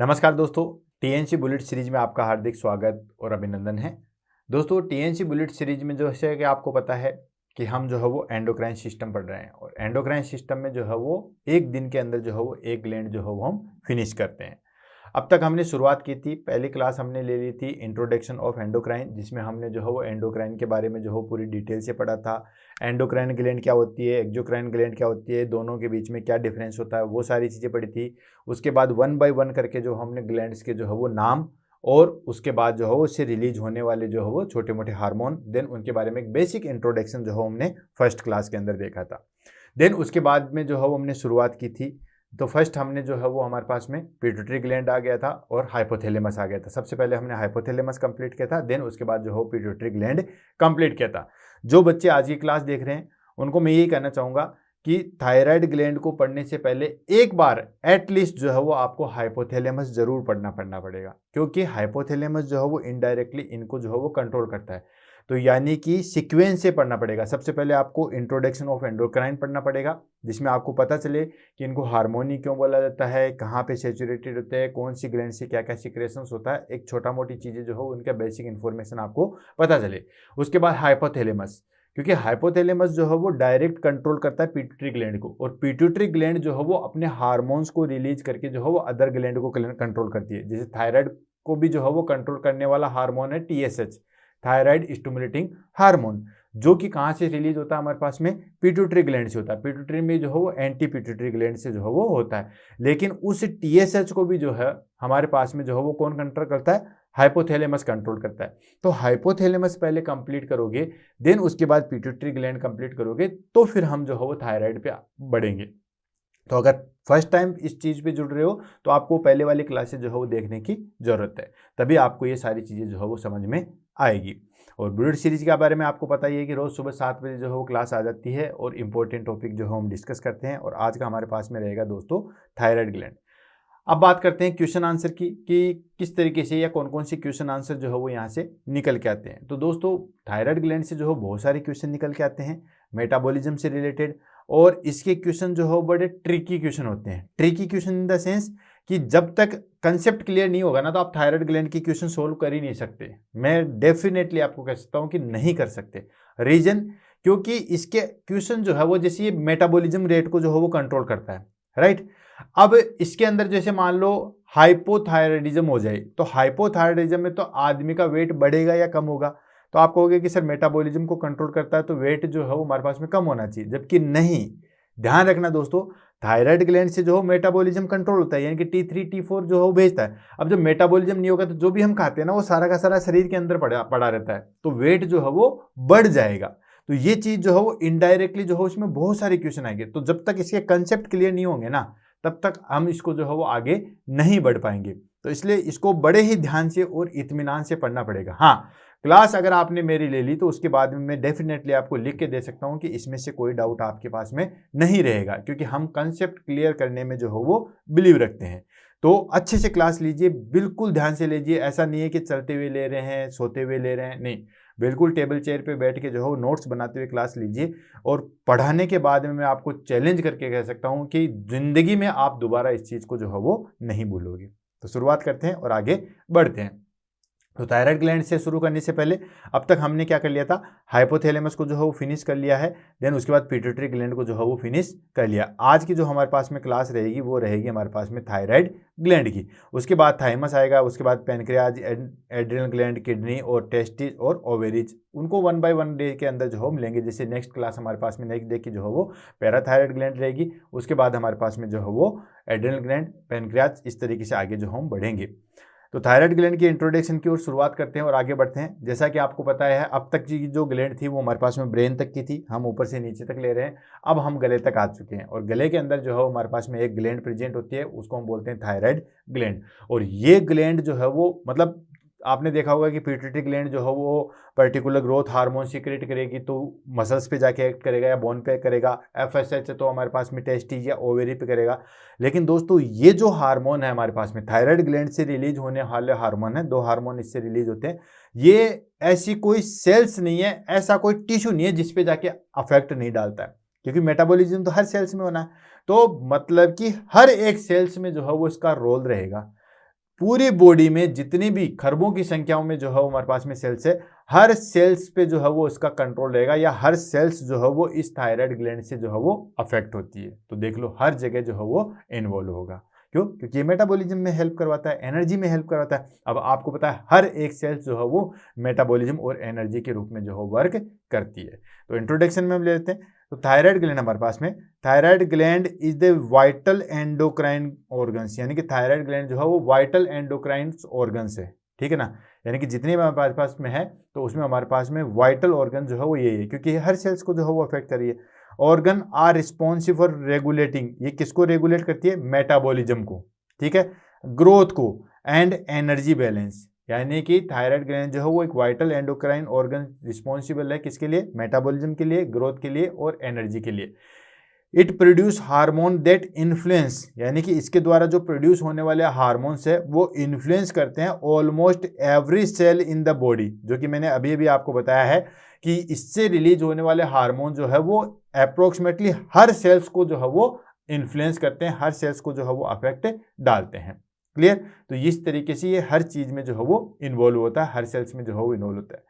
नमस्कार दोस्तों, TNC bullet series में आपका हार्दिक स्वागत और अभिनंदन है। दोस्तों, टीएनसी बुलेट सीरीज में जो है कि आपको पता है कि हम जो है वो एंडोक्राइन सिस्टम पढ़ रहे हैं और एंडोक्राइन सिस्टम में जो है वो एक दिन के अंदर जो है वो एक ग्लैंड जो है वो हम फिनिश करते हैं। अब तक हमने शुरुआत की थी, पहली क्लास हमने ले ली थी इंट्रोडक्शन ऑफ एंडोक्राइन, जिसमें हमने जो है वो एंडोक्राइन के बारे में जो है पूरी डिटेल से पढ़ा था। एंडोक्राइन ग्लैंड क्या होती है, एक्सोक्राइन ग्लैंड क्या होती है, दोनों के बीच में क्या डिफरेंस होता है, वो सारी चीज़ें पढ़ी थी। उसके बाद 1 बाय 1 करके जो हमने ग्लैंड्स के जो है वो नाम और उसके बाद जो है उससे रिलीज होने वाले जो है वो छोटे मोटे हार्मोन, देन उनके बारे में एक बेसिक इंट्रोडक्शन जो है हमने फर्स्ट क्लास के अंदर देखा था। देन उसके बाद में जो है वो हमने शुरुआत की थी, तो फर्स्ट हमने जो है वो हमारे पास में पिट्यूटरी ग्लैंड आ गया था और हाइपोथैलेमस आ गया था। सबसे पहले हमने हाइपोथैलेमस कंप्लीट किया था, देन उसके बाद जो है पिट्यूटरी ग्लैंड कंप्लीट किया था। जो बच्चे आज की क्लास देख रहे हैं उनको मैं यही कहना चाहूँगा कि थायराइड ग्लैंड को पढ़ने से पहले एक बार एटलीस्ट जो है वो आपको हाइपोथैलेमस जरूर पढ़ना पड़ेगा, क्योंकि हाइपोथैलेमस जो है वो इनडायरेक्टली इनको जो है वो कंट्रोल करता है। तो यानी कि सीक्वेंस से पढ़ना पड़ेगा। सबसे पहले आपको इंट्रोडक्शन ऑफ एंडोक्राइन पढ़ना पड़ेगा, जिसमें आपको पता चले कि इनको हार्मोनी क्यों बोला जाता है, कहाँ पे सैचुरेटेड होते हैं, कौन सी ग्लैंड से क्या क्या सिक्रेशंस होता है, एक छोटा मोटी चीज़ें जो हो उनका बेसिक इन्फॉर्मेशन आपको पता चले। उसके बाद हाइपोथैलेमस, क्योंकि हाइपोथैलेमस जो है वो डायरेक्ट कंट्रोल करता है पिट्यूटरी ग्लैंड को, और पिट्यूटरी ग्लैंड जो है वो अपने हार्मोन्स को रिलीज करके जो है वो अदर ग्लैंड को कंट्रोल करती है। जैसे थायराइड को भी जो है वो कंट्रोल करने वाला हार्मोन है टीएसएच, थायराइड स्टिमुलेटिंग हार्मोन, जो कि कहाँ से रिलीज होता है हमारे पास में, पिट्यूटरी ग्लैंड से होता है। पिट्यूटरी में जो है वो एंटी पिट्यूटरी ग्लैंड से जो है वो होता है। लेकिन उस टीएसएच को भी जो है हमारे पास में जो है वो कौन कंट्रोल करता है, हाइपोथैलेमस कंट्रोल करता है। तो हाइपोथैलेमस पहले कंप्लीट करोगे, देन उसके बाद पिट्यूटरी ग्लैंड कंप्लीट करोगे, तो फिर हम जो है वो थायराइड पे बढ़ेंगे। तो अगर फर्स्ट टाइम इस चीज़ पे जुड़ रहे हो तो आपको पहले वाली क्लासेस जो है वो देखने की ज़रूरत है, तभी आपको ये सारी चीज़ें जो है वो समझ में आएगी। और बुलेट सीरीज के बारे में आपको पता ही है कि रोज़ सुबह 7 बजे जो है वो क्लास आ जाती है और इंपॉर्टेंट टॉपिक जो है हम डिस्कस करते हैं। और आज का हमारे पास में रहेगा दोस्तों थायराइड ग्लैंड। अब बात करते हैं क्वेश्चन आंसर की कि किस तरीके से या कौन कौन से क्वेश्चन आंसर जो है वो यहाँ से निकल के आते हैं। तो दोस्तों, थायराइड ग्लैंड से जो है बहुत सारे क्वेश्चन निकल के आते हैं मेटाबॉलिज्म से रिलेटेड, और इसके क्वेश्चन जो है बड़े ट्रिकी क्वेश्चन होते हैं। Tricky question in the sense कि जब तक कंसेप्ट क्लियर नहीं होगा ना, तो आप थायराइड ग्लैंड की क्वेश्चन सोल्व कर ही नहीं सकते। मैं डेफिनेटली आपको कह सकता हूँ कि नहीं कर सकते। रीजन, क्योंकि इसके क्वेश्चन जो है वो जैसे ये मेटाबॉलिज्म रेट को जो है वो कंट्रोल करता है, राइट। अब इसके अंदर जैसे मान लो हाइपोथायराइडिज्म हो जाए, तो हाइपोथायराइडिज्म में तो आदमी का वेट बढ़ेगा या कम होगा। तो आप कहोगे कि सर मेटाबॉलिज्म को कंट्रोल करता है तो वेट जो है वो हमारे पास में कम होना चाहिए, जबकि नहीं। ध्यान रखना दोस्तों, थायराइड ग्लैंड से जो है मेटाबॉलिज्म कंट्रोल होता है, यानी कि T3 T4 जो है वो भेजता है। अब जब मेटाबॉलिज्म नहीं होगा तो जो भी हम खाते हैं ना वो सारा का सारा शरीर के अंदर पड़ा रहता है, तो वेट जो है वो बढ़ जाएगा। तो ये चीज जो है वो इनडायरेक्टली जो है उसमें बहुत सारे क्वेश्चन आएंगे। तो जब तक इसके कंसेप्ट क्लियर नहीं होंगे ना, तब तक हम इसको जो है वो आगे नहीं बढ़ पाएंगे। तो इसलिए इसको बड़े ही ध्यान से और इत्मीनान से पढ़ना पड़ेगा। हाँ, क्लास अगर आपने मेरी ले ली तो उसके बाद में मैं डेफिनेटली आपको लिख के दे सकता हूं कि इसमें से कोई डाउट आपके पास में नहीं रहेगा, क्योंकि हम कंसेप्ट क्लियर करने में जो हो वो बिलीव रखते हैं। तो अच्छे से क्लास लीजिए, बिल्कुल ध्यान से लीजिए। ऐसा नहीं है कि चलते हुए ले रहे हैं, सोते हुए ले रहे हैं, नहीं, बिल्कुल टेबल चेयर पे बैठ के जो है नोट्स बनाते हुए क्लास लीजिए। और पढ़ाने के बाद में मैं आपको चैलेंज करके कह सकता हूं कि जिंदगी में आप दोबारा इस चीज़ को जो है वो नहीं भूलोगे। तो शुरुआत करते हैं और आगे बढ़ते हैं। तो थायराइड ग्लैंड से शुरू करने से पहले अब तक हमने क्या कर लिया था, हाइपोथैलेमस को जो है वो फिनिश कर लिया है, देन उसके बाद पिट्यूटरी ग्लैंड को जो है वो फिनिश कर लिया। आज की जो हमारे पास में क्लास रहेगी वो रहेगी हमारे पास में थायराइड ग्लैंड की। उसके बाद थाइमस आएगा, उसके बाद पेनक्रियाज, एड्रिनल ग्लैंड, किडनी और टेस्टिस और ओवेरीज, उनको 1 बाय 1 डे के अंदर जो हम लेंगे। जैसे नेक्स्ट क्लास हमारे पास में नेक्स्ट डे की जो है वो पैराथायराइड ग्लैंड रहेगी। उसके बाद हमारे पास में जो है वो एड्रिनल ग्लैंड, पेनक्रियाज, इस तरीके से आगे जो हम बढ़ेंगे। तो थायराइड ग्लैंड की इंट्रोडक्शन की ओर शुरुआत करते हैं और आगे बढ़ते हैं। जैसा कि आपको पता है अब तक की जो ग्लैंड थी वो हमारे पास में ब्रेन तक की थी, हम ऊपर से नीचे तक ले रहे हैं। अब हम गले तक आ चुके हैं और गले के अंदर जो है हमारे पास में एक ग्लैंड प्रेजेंट होती है, उसको हम बोलते हैं थायराइड ग्लैंड। और ये ग्लैंड जो है वो मतलब आपने देखा होगा कि पिट्यूटरी ग्लैंड जो है वो पर्टिकुलर ग्रोथ हार्मोन सीक्रेट करेगी, तो मसल्स पे जाके एक्ट करेगा या बोन पे करेगा। एफएसएच तो हमारे पास में टेस्टिस या ओवेरी पे करेगा। लेकिन दोस्तों, ये जो हार्मोन है हमारे पास में थायराइड ग्लैंड से रिलीज होने वाले हार्मोन है, 2 हार्मोन इससे रिलीज होते हैं। ये ऐसी कोई सेल्स नहीं है, ऐसा कोई टिश्यू नहीं है जिसपे जाके अफेक्ट नहीं डालता है, क्योंकि मेटाबॉलिज्म तो हर सेल्स में होना है। तो मतलब कि हर एक सेल्स में जो है वो इसका रोल रहेगा। पूरी बॉडी में जितनी भी खरबों की संख्याओं में जो है वो हमारे पास में सेल्स है, हर सेल्स पे जो है वो इसका कंट्रोल रहेगा, या हर सेल्स जो है वो इस थायराइड ग्लैंड से जो है वो अफेक्ट होती है। तो देख लो हर जगह जो है वो इन्वॉल्व होगा। क्यों? क्योंकि ये मेटाबॉलिज्म में हेल्प करवाता है, एनर्जी में हेल्प करवाता है। अब आपको पता है हर एक सेल्स जो है वो मेटाबॉलिज्म और एनर्जी के रूप में जो है वर्क करती है। तो इंट्रोडक्शन में हम ले लेते हैं। तो थायराइड ग्लैंड हमारे पास में, thyroid gland is the vital endocrine organs, यानी कि थायराइड ग्लैंड जो है वो वाइटल एंडोक्राइन ऑर्गन्स है, ठीक है ना। यानी कि जितनी भी हमारे पास में है तो उसमें हमारे पास में वाइटल ऑर्गन जो है वो यही है, क्योंकि हर सेल्स को जो है वो अफेक्ट कर रही है। Organ are responsive for regulating, ये किसको रेगुलेट करती है? मेटाबॉलिज्म को, ठीक है, ग्रोथ को एंड एनर्जी बैलेंस। यानी कि थायराइड ग्लैंड जो है वो एक वाइटल एंडोक्राइन ऑर्गन रिस्पॉन्सिबल है किसके लिए? मेटाबॉलिज्म के लिए, ग्रोथ के लिए और एनर्जी के लिए। It produce hormone that influence, यानी कि इसके द्वारा जो प्रोड्यूस होने वाले हार्मोन्स है वो इन्फ्लुएंस करते हैं almost every cell in the body, जो कि मैंने अभी अभी आपको बताया है कि इससे रिलीज होने वाले हार्मोन जो है वो अप्रोक्सीमेटली हर सेल्स को जो है वो इन्फ्लुएंस करते हैं, हर सेल्स को जो है वो अफेक्ट डालते हैं। क्लियर? तो इस तरीके से ये हर चीज में जो है वो इन्वॉल्व होता है, हर सेल्स में जो है वो इन्वॉल्व होता है।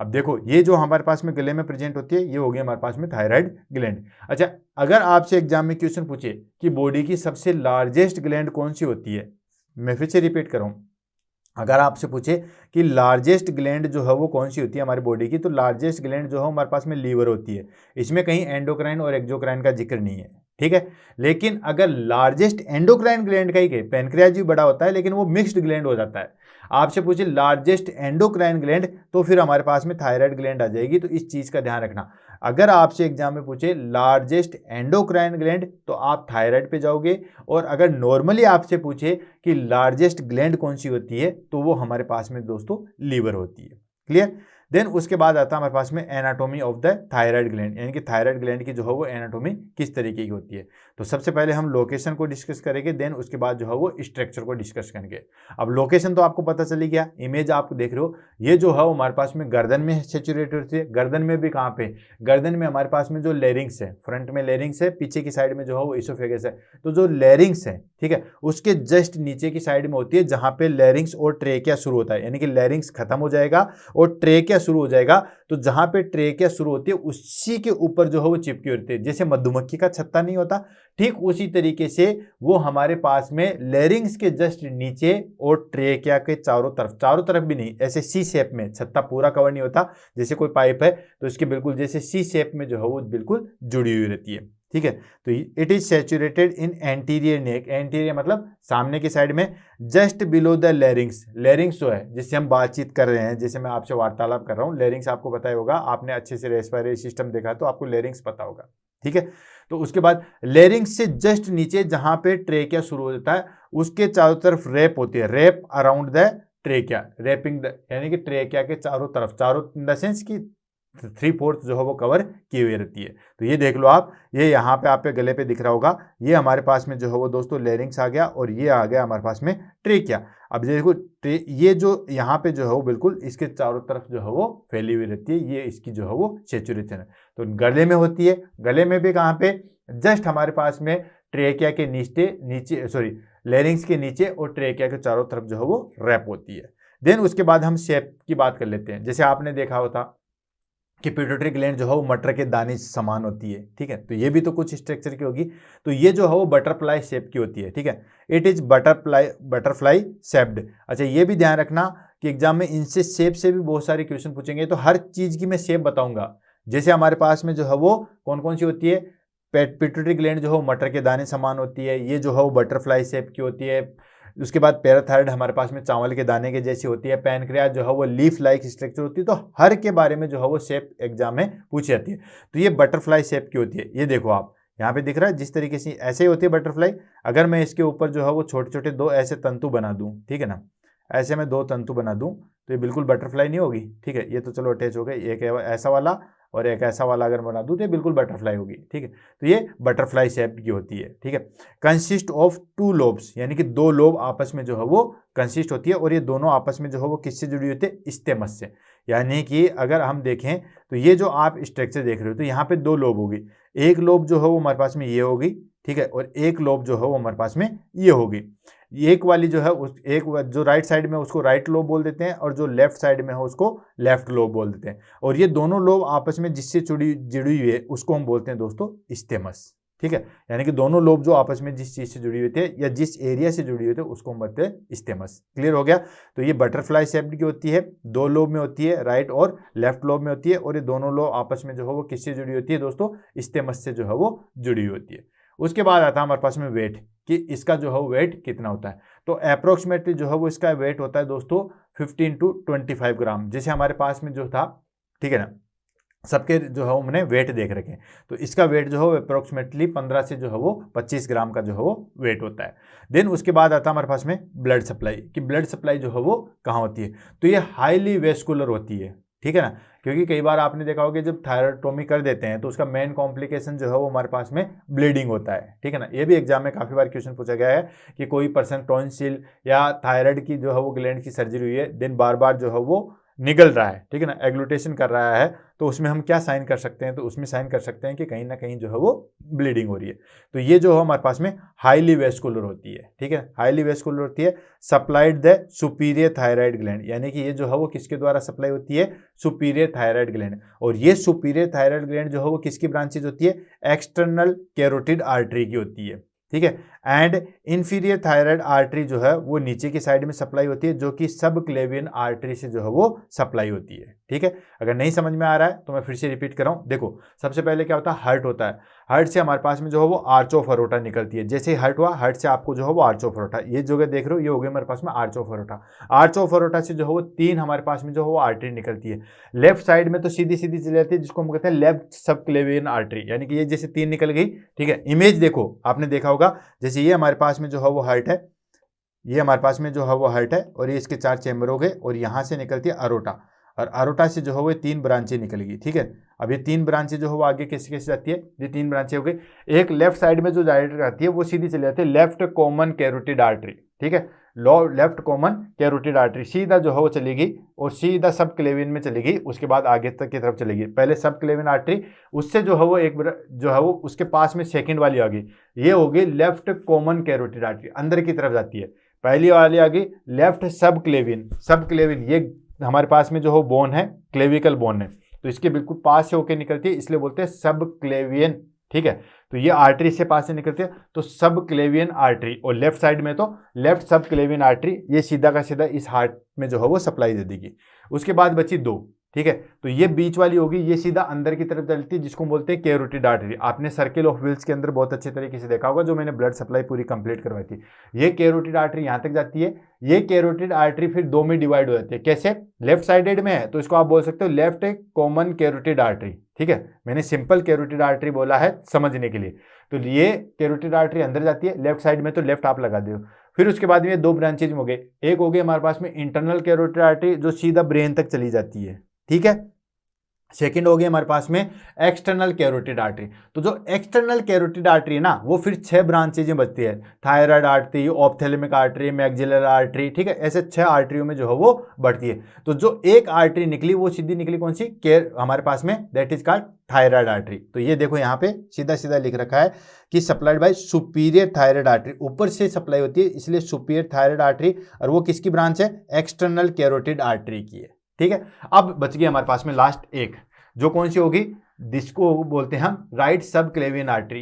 अब देखो ये जो हमारे पास में गले में प्रेजेंट होती है ये हो गई हमारे पास में थायराइड ग्लैंड। अच्छा, अगर आपसे एग्जाम में क्वेश्चन पूछे कि बॉडी की सबसे लार्जेस्ट ग्लैंड कौन सी होती है, मैं फिर से रिपीट कर रहा हूं, अगर आपसे पूछे कि लार्जेस्ट ग्लैंड जो है वो कौन सी होती है हमारी बॉडी की, तो लार्जेस्ट ग्लैंड जो है हमारे पास में लीवर होती है। इसमें कहीं एंडोक्राइन और एक्सोक्राइन का जिक्र नहीं है, ठीक है। लेकिन अगर लार्जेस्ट एंडोक्राइन ग्लैंड का ही कहे, पैनक्रियाज भी बड़ा होता है लेकिन वो मिक्स्ड ग्लैंड हो जाता है। आपसे पूछे लार्जेस्ट एंडोक्राइन ग्लैंड, तो फिर हमारे पास में थायराइड ग्लैंड आ जाएगी। तो इस चीज का ध्यान रखना, अगर आपसे एग्जाम में पूछे लार्जेस्ट एंडोक्राइन ग्लैंड तो आप थायराइड पे जाओगे, और अगर नॉर्मली आपसे पूछे कि लार्जेस्ट ग्लैंड कौन सी होती है तो वो हमारे पास में दोस्तों लीवर होती है। क्लियर? देन उसके बाद आता है हमारे पास में anatomy of the thyroid gland, यानी कि थायराइड ग्लैंड की जो है वो एनाटॉमी किस तरीके की होती है। तो सबसे पहले हम लोकेशन को डिस्कस करेंगे, देन उसके बाद जो है वो स्ट्रक्चर को डिस्कस करेंगे। अब लोकेशन तो आपको पता चली गया, इमेज आप देख रहे हो, ये जो है वो हमारे पास में गर्दन में सेचुरेटेड होती है। गर्दन में भी कहाँ पे? गर्दन में हमारे पास में जो लेरिंग्स है, फ्रंट में लेरिंग्स है, पीछे की साइड में जो है वो इसोफेगस है। तो जो लेरिंग्स है, ठीक है, उसके जस्ट नीचे की साइड में होती है जहां पे लेरिंग्स और ट्रेकिया शुरू होता है, यानी कि लेरिंग्स खत्म हो जाएगा और ट्रेकिया शुरू हो जाएगा। तो जहां पे ट्रेकिया शुरू होती है उसी के ऊपर जो है वो चिपकी होती है, जैसे मधुमक्खी का छत्ता नहीं होता, ठीक उसी तरीके से वो हमारे पास में लेरिंग्स के जस्ट नीचे और ट्रेकिया के चारों तरफ भी नहीं, ऐसे सी शेप में, छत्ता पूरा कवर नहीं होता, जैसे कोई पाइप है तो इसके बिल्कुल जैसे सी शेप में जो है वो बिल्कुल जुड़ी हुई रहती है, ठीक है। तो it is saturated in anterior neck, anterior मतलब सामने की साइड में, just below the larynx. Larynx जो है जिससे हम बातचीत कर रहे हैं, जैसे मैं आपसे वार्तालाप कर रहा हूँ, लेरिंग्स आपको पता ही होगा, आपने अच्छे से रेस्पिरेटरी सिस्टम देखा तो आपको लेरिंग्स पता होगा, ठीक है। तो उसके बाद लेरिंग्स से जस्ट नीचे जहां पे ट्रेकिया शुरू हो जाता है उसके चारों तरफ रैप होती है, wrap around the trachea, wrapping the, यानी कि ट्रेकिया के चारों तरफ, चारों इन द सेंस की 3/4 जो है वो कवर की हुई रहती है। तो ये देख लो आप, ये यहाँ पे आप पे गले पे दिख रहा होगा, ये हमारे पास में जो है वो दोस्तों लेरिंग्स आ गया, और ये आ गया हमारे पास में ट्रेकिया। अब देखो ये जो यहाँ पे जो है वो बिल्कुल इसके चारों तरफ जो है वो फैली हुई रहती है, ये इसकी जो है वो सैचुरेशन है। तो गले में होती है, गले में भी कहाँ पे? जस्ट हमारे पास में ट्रेकिया के नीचे सॉरी लेरिंग्स के नीचे और ट्रेकिया के चारों तरफ जो है वो रैप होती है। देन उसके बाद हम शेप की बात कर लेते हैं। जैसे आपने देखा होता कि पिट्यूटरी ग्लैंड जो है वो मटर के दाने समान होती है, ठीक है, तो ये भी तो कुछ स्ट्रक्चर की होगी। तो ये जो है वो बटरफ्लाई शेप की होती है, ठीक है, इट इज बटरफ्लाई शेप्ड। अच्छा, ये भी ध्यान रखना कि एग्जाम में इनसे शेप से भी बहुत सारे क्वेश्चन पूछेंगे, तो हर चीज की मैं शेप बताऊंगा। जैसे हमारे पास में जो है वो कौन कौन सी होती है, पिट्यूटरी ग्लैंड जो है वो मटर के दाने समान होती है, ये जो है वो बटरफ्लाई शेप की होती है। उसके बाद पैराथायराइड हमारे पास में चावल के दाने के जैसी होती है, पैनक्रियाज जो है वो लीफ लाइक स्ट्रक्चर होती है। तो हर के बारे में जो है वो शेप एग्जाम में पूछी जाती है। तो ये बटरफ्लाई शेप की होती है, ये देखो आप यहाँ पे दिख रहा है, जिस तरीके से ऐसे ही होती है बटरफ्लाई। अगर मैं इसके ऊपर जो है वो छोटे छोटे दो ऐसे तंतु बना दूं, ठीक है ना, ऐसे मैं दो तंतु बना दूं तो ये बिल्कुल बटरफ्लाई नहीं होगी, ठीक है, ये तो चलो अटैच हो गए, एक ऐसा वाला और एक ऐसा वाला अगर बना दूं तो ये बिल्कुल बटरफ्लाई होगी, ठीक है। तो ये बटरफ्लाई शेप की होती है, ठीक है। कंसिस्ट ऑफ 2 लोब्स, यानी कि 2 लोब आपस में जो है वो कंसिस्ट होती है, और ये दोनों आपस में जो है वो किससे जुड़ी होती है? स्टेमस से। यानी कि अगर हम देखें तो ये जो आप स्ट्रक्चर देख रहे हो तो यहाँ पे 2 लोब होगी, एक लोब जो है वो हमारे पास में ये होगी, ठीक है, और एक लोब जो है वो हमारे पास में ये होगी। एक वाली जो है जो राइट साइड में उसको राइट लोब बोल देते हैं और जो लेफ्ट साइड में है उसको लेफ्ट लोब बोल देते हैं। और ये दोनों लोब आपस में जिससे जुड़ी हुई है उसको हम बोलते हैं दोस्तों स्टेमस। ठीक है, यानी कि दोनों लोब जो आपस में जिस चीज से जुड़ी हुई थे या जिस एरिया से जुड़ी हुई थे उसको हम बोलते हैं स्टेमस। क्लियर हो गया। तो ये बटरफ्लाई शेप्ड की होती है, दो लोब में होती है, राइट और लेफ्ट लोब में होती है, और ये दोनों लोब आपस में जो है वो किससे जुड़ी होती है दोस्तों, स्टेमस से जो है वो जुड़ी हुई होती है। उसके बाद आता है हमारे पास में वेट, कि इसका जो है वेट कितना होता है। तो अप्रोक्सीमेटली जो है वो इसका वेट होता है दोस्तों 15 to 25 ग्राम, जैसे हमारे पास में जो था, ठीक है ना, सबके जो है हमने वेट देख रखे हैं। तो इसका वेट जो है अप्रोक्सीमेटली 15 से जो है वो 25 ग्राम का जो है वो वेट होता है। देन उसके बाद आता है हमारे पास में ब्लड सप्लाई, कि ब्लड सप्लाई जो है वो कहाँ होती है। तो ये हाईली वेस्कुलर होती है, ठीक है ना, क्योंकि कई बार आपने देखा होगा जब थायराइडोटॉमी कर देते हैं तो उसका मेन कॉम्प्लिकेशन जो है वो हमारे पास में ब्लीडिंग होता है, ठीक है ना। ये भी एग्जाम में काफ़ी बार क्वेश्चन पूछा गया है कि कोई पर्सन टॉन्सिल या थायराइड की जो है वो ग्लैंड की सर्जरी हुई है, देन बार बार जो है वो निगल रहा है, ठीक है ना, एग्लूटेशन कर रहा है, तो उसमें हम क्या साइन कर सकते हैं, तो उसमें साइन कर सकते हैं कि कहीं ना कहीं जो है वो ब्लीडिंग हो रही है। तो ये जो है हमारे पास में हाईली वेस्कुलर होती है, ठीक है, हाईली वेस्कुलर होती है, supplied the superior thyroid gland, यानी कि ये जो है वो किसके द्वारा सप्लाई होती है, सुपीरियर थायराइड ग्लैंड। और ये सुपीरियर थायराइड ग्लैंड जो है वो किसकी ब्रांचेज होती है, एक्सटर्नल कैरोटिड आर्टरी की होती है, ठीक है। एंड इंफीरियर थायराइड आर्टरी जो है वो नीचे की साइड में सप्लाई होती है, जो कि सब क्लेवियन आर्टरी से जो है वो सप्लाई होती है, ठीक है। अगर नहीं समझ में आ रहा है तो मैं फिर से रिपीट कर रहा हूं। देखो, सबसे पहले क्या होता है, हार्ट होता है, हार्ट से हमारे पास में जो है वो आर्च ऑफ अरोटा निकलती है। जैसे ही हार्ट हुआ, हार्ट से आपको जो है वो आर्च ऑफ अरोटा, ये जगह देख रहे हो, ये हो गया हमारे पास में arch of aorta. Arch of aorta से जो है वो 3 हमारे पास में जो है वो आर्टरी निकलती है। लेफ्ट साइड में तो सीधी सीधी चली जाती है, जिसको हम कहते हैं लेफ्ट सब क्लेवियन आर्टरी, यानी कि ये जैसे 3 निकल गई, ठीक है। इमेज देखो, आपने देखा होगा, जैसे ये हमारे पास में जो है वो हार्ट है, ये हमारे पास में जो है वो हार्ट है, और ये इसके 4 चैम्बर हो गए, और यहाँ से निकलती है अरोटा, और अरोटा से जो है वो 3 ब्रांचें निकलेगी, ठीक है। अब ये 3 ब्रांचें जो है वो आगे कैसे कैसे जाती है, ये 3 ब्रांचें हो गई। एक लेफ्ट साइड में जो डायरेक्ट आती है वो सीधी चली जाती है लेफ्ट कॉमन कैरोटिड आर्टरी, ठीक है। लेफ्ट कॉमन कैरोटिड आर्टरी सीधा जो है वो चलेगी और सीधा सब क्लेवियन में चलेगी, उसके बाद आगे तक की तरफ चलेगी। पहले सब क्लेवियन आर्टरी, उससे जो है वो एक जो है वो उसके पास में सेकंड वाली आ गई, ये होगी लेफ्ट कॉमन कैरोटिड आर्टरी, अंदर की तरफ जाती है। पहली वाली आ गई लेफ्ट सब क्लेवियन, सब क्लेवियन ये हमारे पास में जो हो बोन है, क्लेविकल बोन है, तो इसके बिल्कुल पास से होकर निकलती है, इसलिए बोलते हैं सब क्लेवियन, ठीक है। तो ये आर्टरी से पास से निकलती है, तो सब क्लेवियन आर्टरी, और लेफ्ट साइड में तो लेफ्ट सब क्लेवियन आर्टरी, ये सीधा का सीधा इस हार्ट में जो है वो सप्लाई दे देगी। उसके बाद बची 2, ठीक है। तो ये बीच वाली होगी, ये सीधा अंदर की तरफ चलती है, जिसको बोलते हैं कैरोटिड आर्टरी। आपने सर्किल ऑफ व्हील्स के अंदर बहुत अच्छे तरीके से देखा होगा, जो मैंने ब्लड सप्लाई पूरी कंप्लीट करवाई थी। ये कैरोटिड आर्टरी यहाँ तक जाती है, ये कैरोटिड आर्टरी फिर 2 में डिवाइड हो जाती है। कैसे, लेफ्ट साइडेड में है तो इसको आप बोल सकते हो लेफ्ट कॉमन कैरोटिड आर्टरी, ठीक है। मैंने सिंपल कैरोटिड आर्टरी बोला है समझने के लिए। तो ये कैरोटिड आर्टरी अंदर जाती है, लेफ्ट साइड में तो लेफ्ट आप लगा दो। फिर उसके बाद में 2 ब्रांचेज हो गए, एक हो गई हमारे पास में इंटरनल कैरोटिड आर्टरी, जो सीधा ब्रेन तक चली जाती है, ठीक है। सेकंड हो गई हमारे पास में एक्सटर्नल कैरोटिड आर्टरी। तो जो एक्सटर्नल कैरोटिड आर्टरी है ना, वो फिर 6 ब्रांचेज बचती है, thyroid artery, ophthalmic artery, maxillary artery, ठीक है। ऐसे 6 आर्टरियों में जो है वो बढ़ती है। तो जो एक आर्टरी निकली वो सीधी निकली कौन सी, हमारे पास में, that is called thyroid artery. तो ये देखो यहाँ पे सीधा सीधा लिख रखा है कि supplied by superior thyroid artery, ऊपर से सप्लाई होती है, इसलिए सुपीरियर थायराइड आर्टरी, और वो किसकी ब्रांच है, एक्सटर्नल कैरोटिड आर्टरी की है, ठीक है। अब बच गई हमारे पास में लास्ट एक, जो कौन सी होगी, जिसको बोलते हैं हम राइट सब क्लेवियन आर्टरी।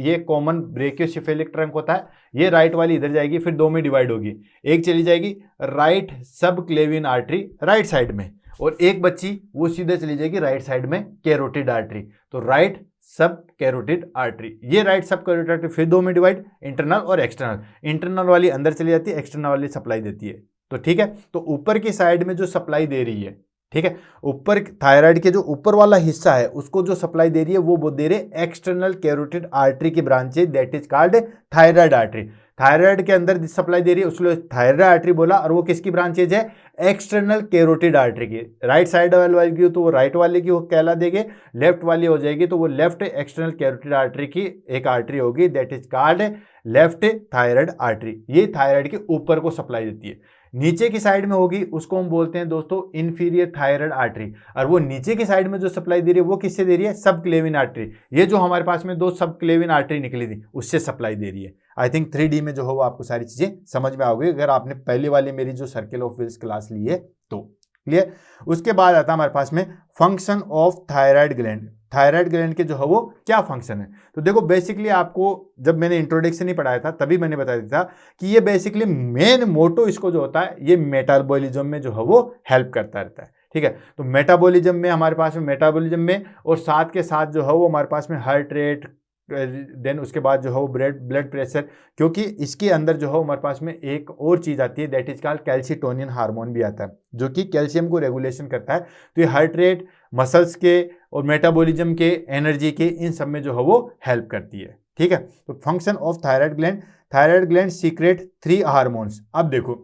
ये कॉमन ब्रेकियोसेफेलिक ट्रंक होता है, ये राइट वाली इधर जाएगी, फिर 2 में डिवाइड होगी, एक चली जाएगी राइट सब क्लेवियन आर्टरी राइट साइड में, और एक बच्ची वो सीधे चली जाएगी राइट साइड में कैरोटिड आर्टरी। तो राइट सब कैरोटिड आर्टरी, ये राइट सब कैरोटिड आर्टरी फिर 2 में डिवाइड, इंटरनल और एक्सटर्नल। इंटरनल वाली अंदर चली जाती है, एक्सटर्नल वाली सप्लाई देती है। तो ठीक है, तो ऊपर की साइड में जो सप्लाई दे रही है, ठीक है, ऊपर थायराइड के जो ऊपर वाला हिस्सा है उसको जो सप्लाई दे रही है वो दे रहे एक्सटर्नल कैरोटिड आर्टरी की branches, that is called thyroid artery. Thyroid के अंदर सप्लाई दे रही है उसको थायराइड आर्टरी बोला, और वो किसकी ब्रांचेज है, एक्सटर्नल कैरोटिड आर्टरी की। राइट साइड वाली की तो वो राइट वाले की वो कहला देंगे, लेफ्ट वाली हो जाएगी तो वो लेफ्ट एक्सटर्नल कैरोटिड आर्टरी की एक आर्टरी होगी, that is called left thyroid artery. ये थायराइड के ऊपर को सप्लाई देती है। नीचे की साइड में होगी उसको हम बोलते हैं दोस्तों इंफीरियर थायराइड आर्टरी, और वो नीचे की साइड में जो सप्लाई दे रही है वो किससे दे रही है, सब क्लेविन आर्टरी। ये जो हमारे पास में दो सब क्लेविन आर्टरी निकली थी उससे सप्लाई दे रही है। आई थिंक 3D में जो हो वो आपको सारी चीजें समझ में आ गई अगर आपने पहले वाली मेरी जो सर्किल ऑफ व्हील्स क्लास ली है तो। क्लियर। उसके बाद आता है हमारे पास में function of thyroid gland. Thyroid gland के जो है वो क्या फंक्शन है, तो देखो बेसिकली आपको जब मैंने इंट्रोडक्शन ही पढ़ाया था तभी मैंने बता दिया था कि ये बेसिकली मेन मोटो इसको जो होता है ये मेटाबॉलिज्म में जो है वो हेल्प करता रहता है। ठीक है, तो मेटाबॉलिज्म में हमारे पास में मेटाबॉलिज्म में और साथ के साथ जो है वो हमारे पास में हार्ट रेट, देन उसके बाद जो है वो ब्लड प्रेशर, क्योंकि इसके अंदर जो है हमारे पास में एक और चीज़ आती है that is called calcitonin hormone भी आता है जो कि कैल्शियम को रेगुलेशन करता है। तो ये हार्ट रेट, मसल्स के और मेटाबॉलिज्म के, एनर्जी के, इन सब में जो है वो हेल्प करती है। ठीक है, तो function of thyroid gland, thyroid gland secret 3 hormones. अब देखो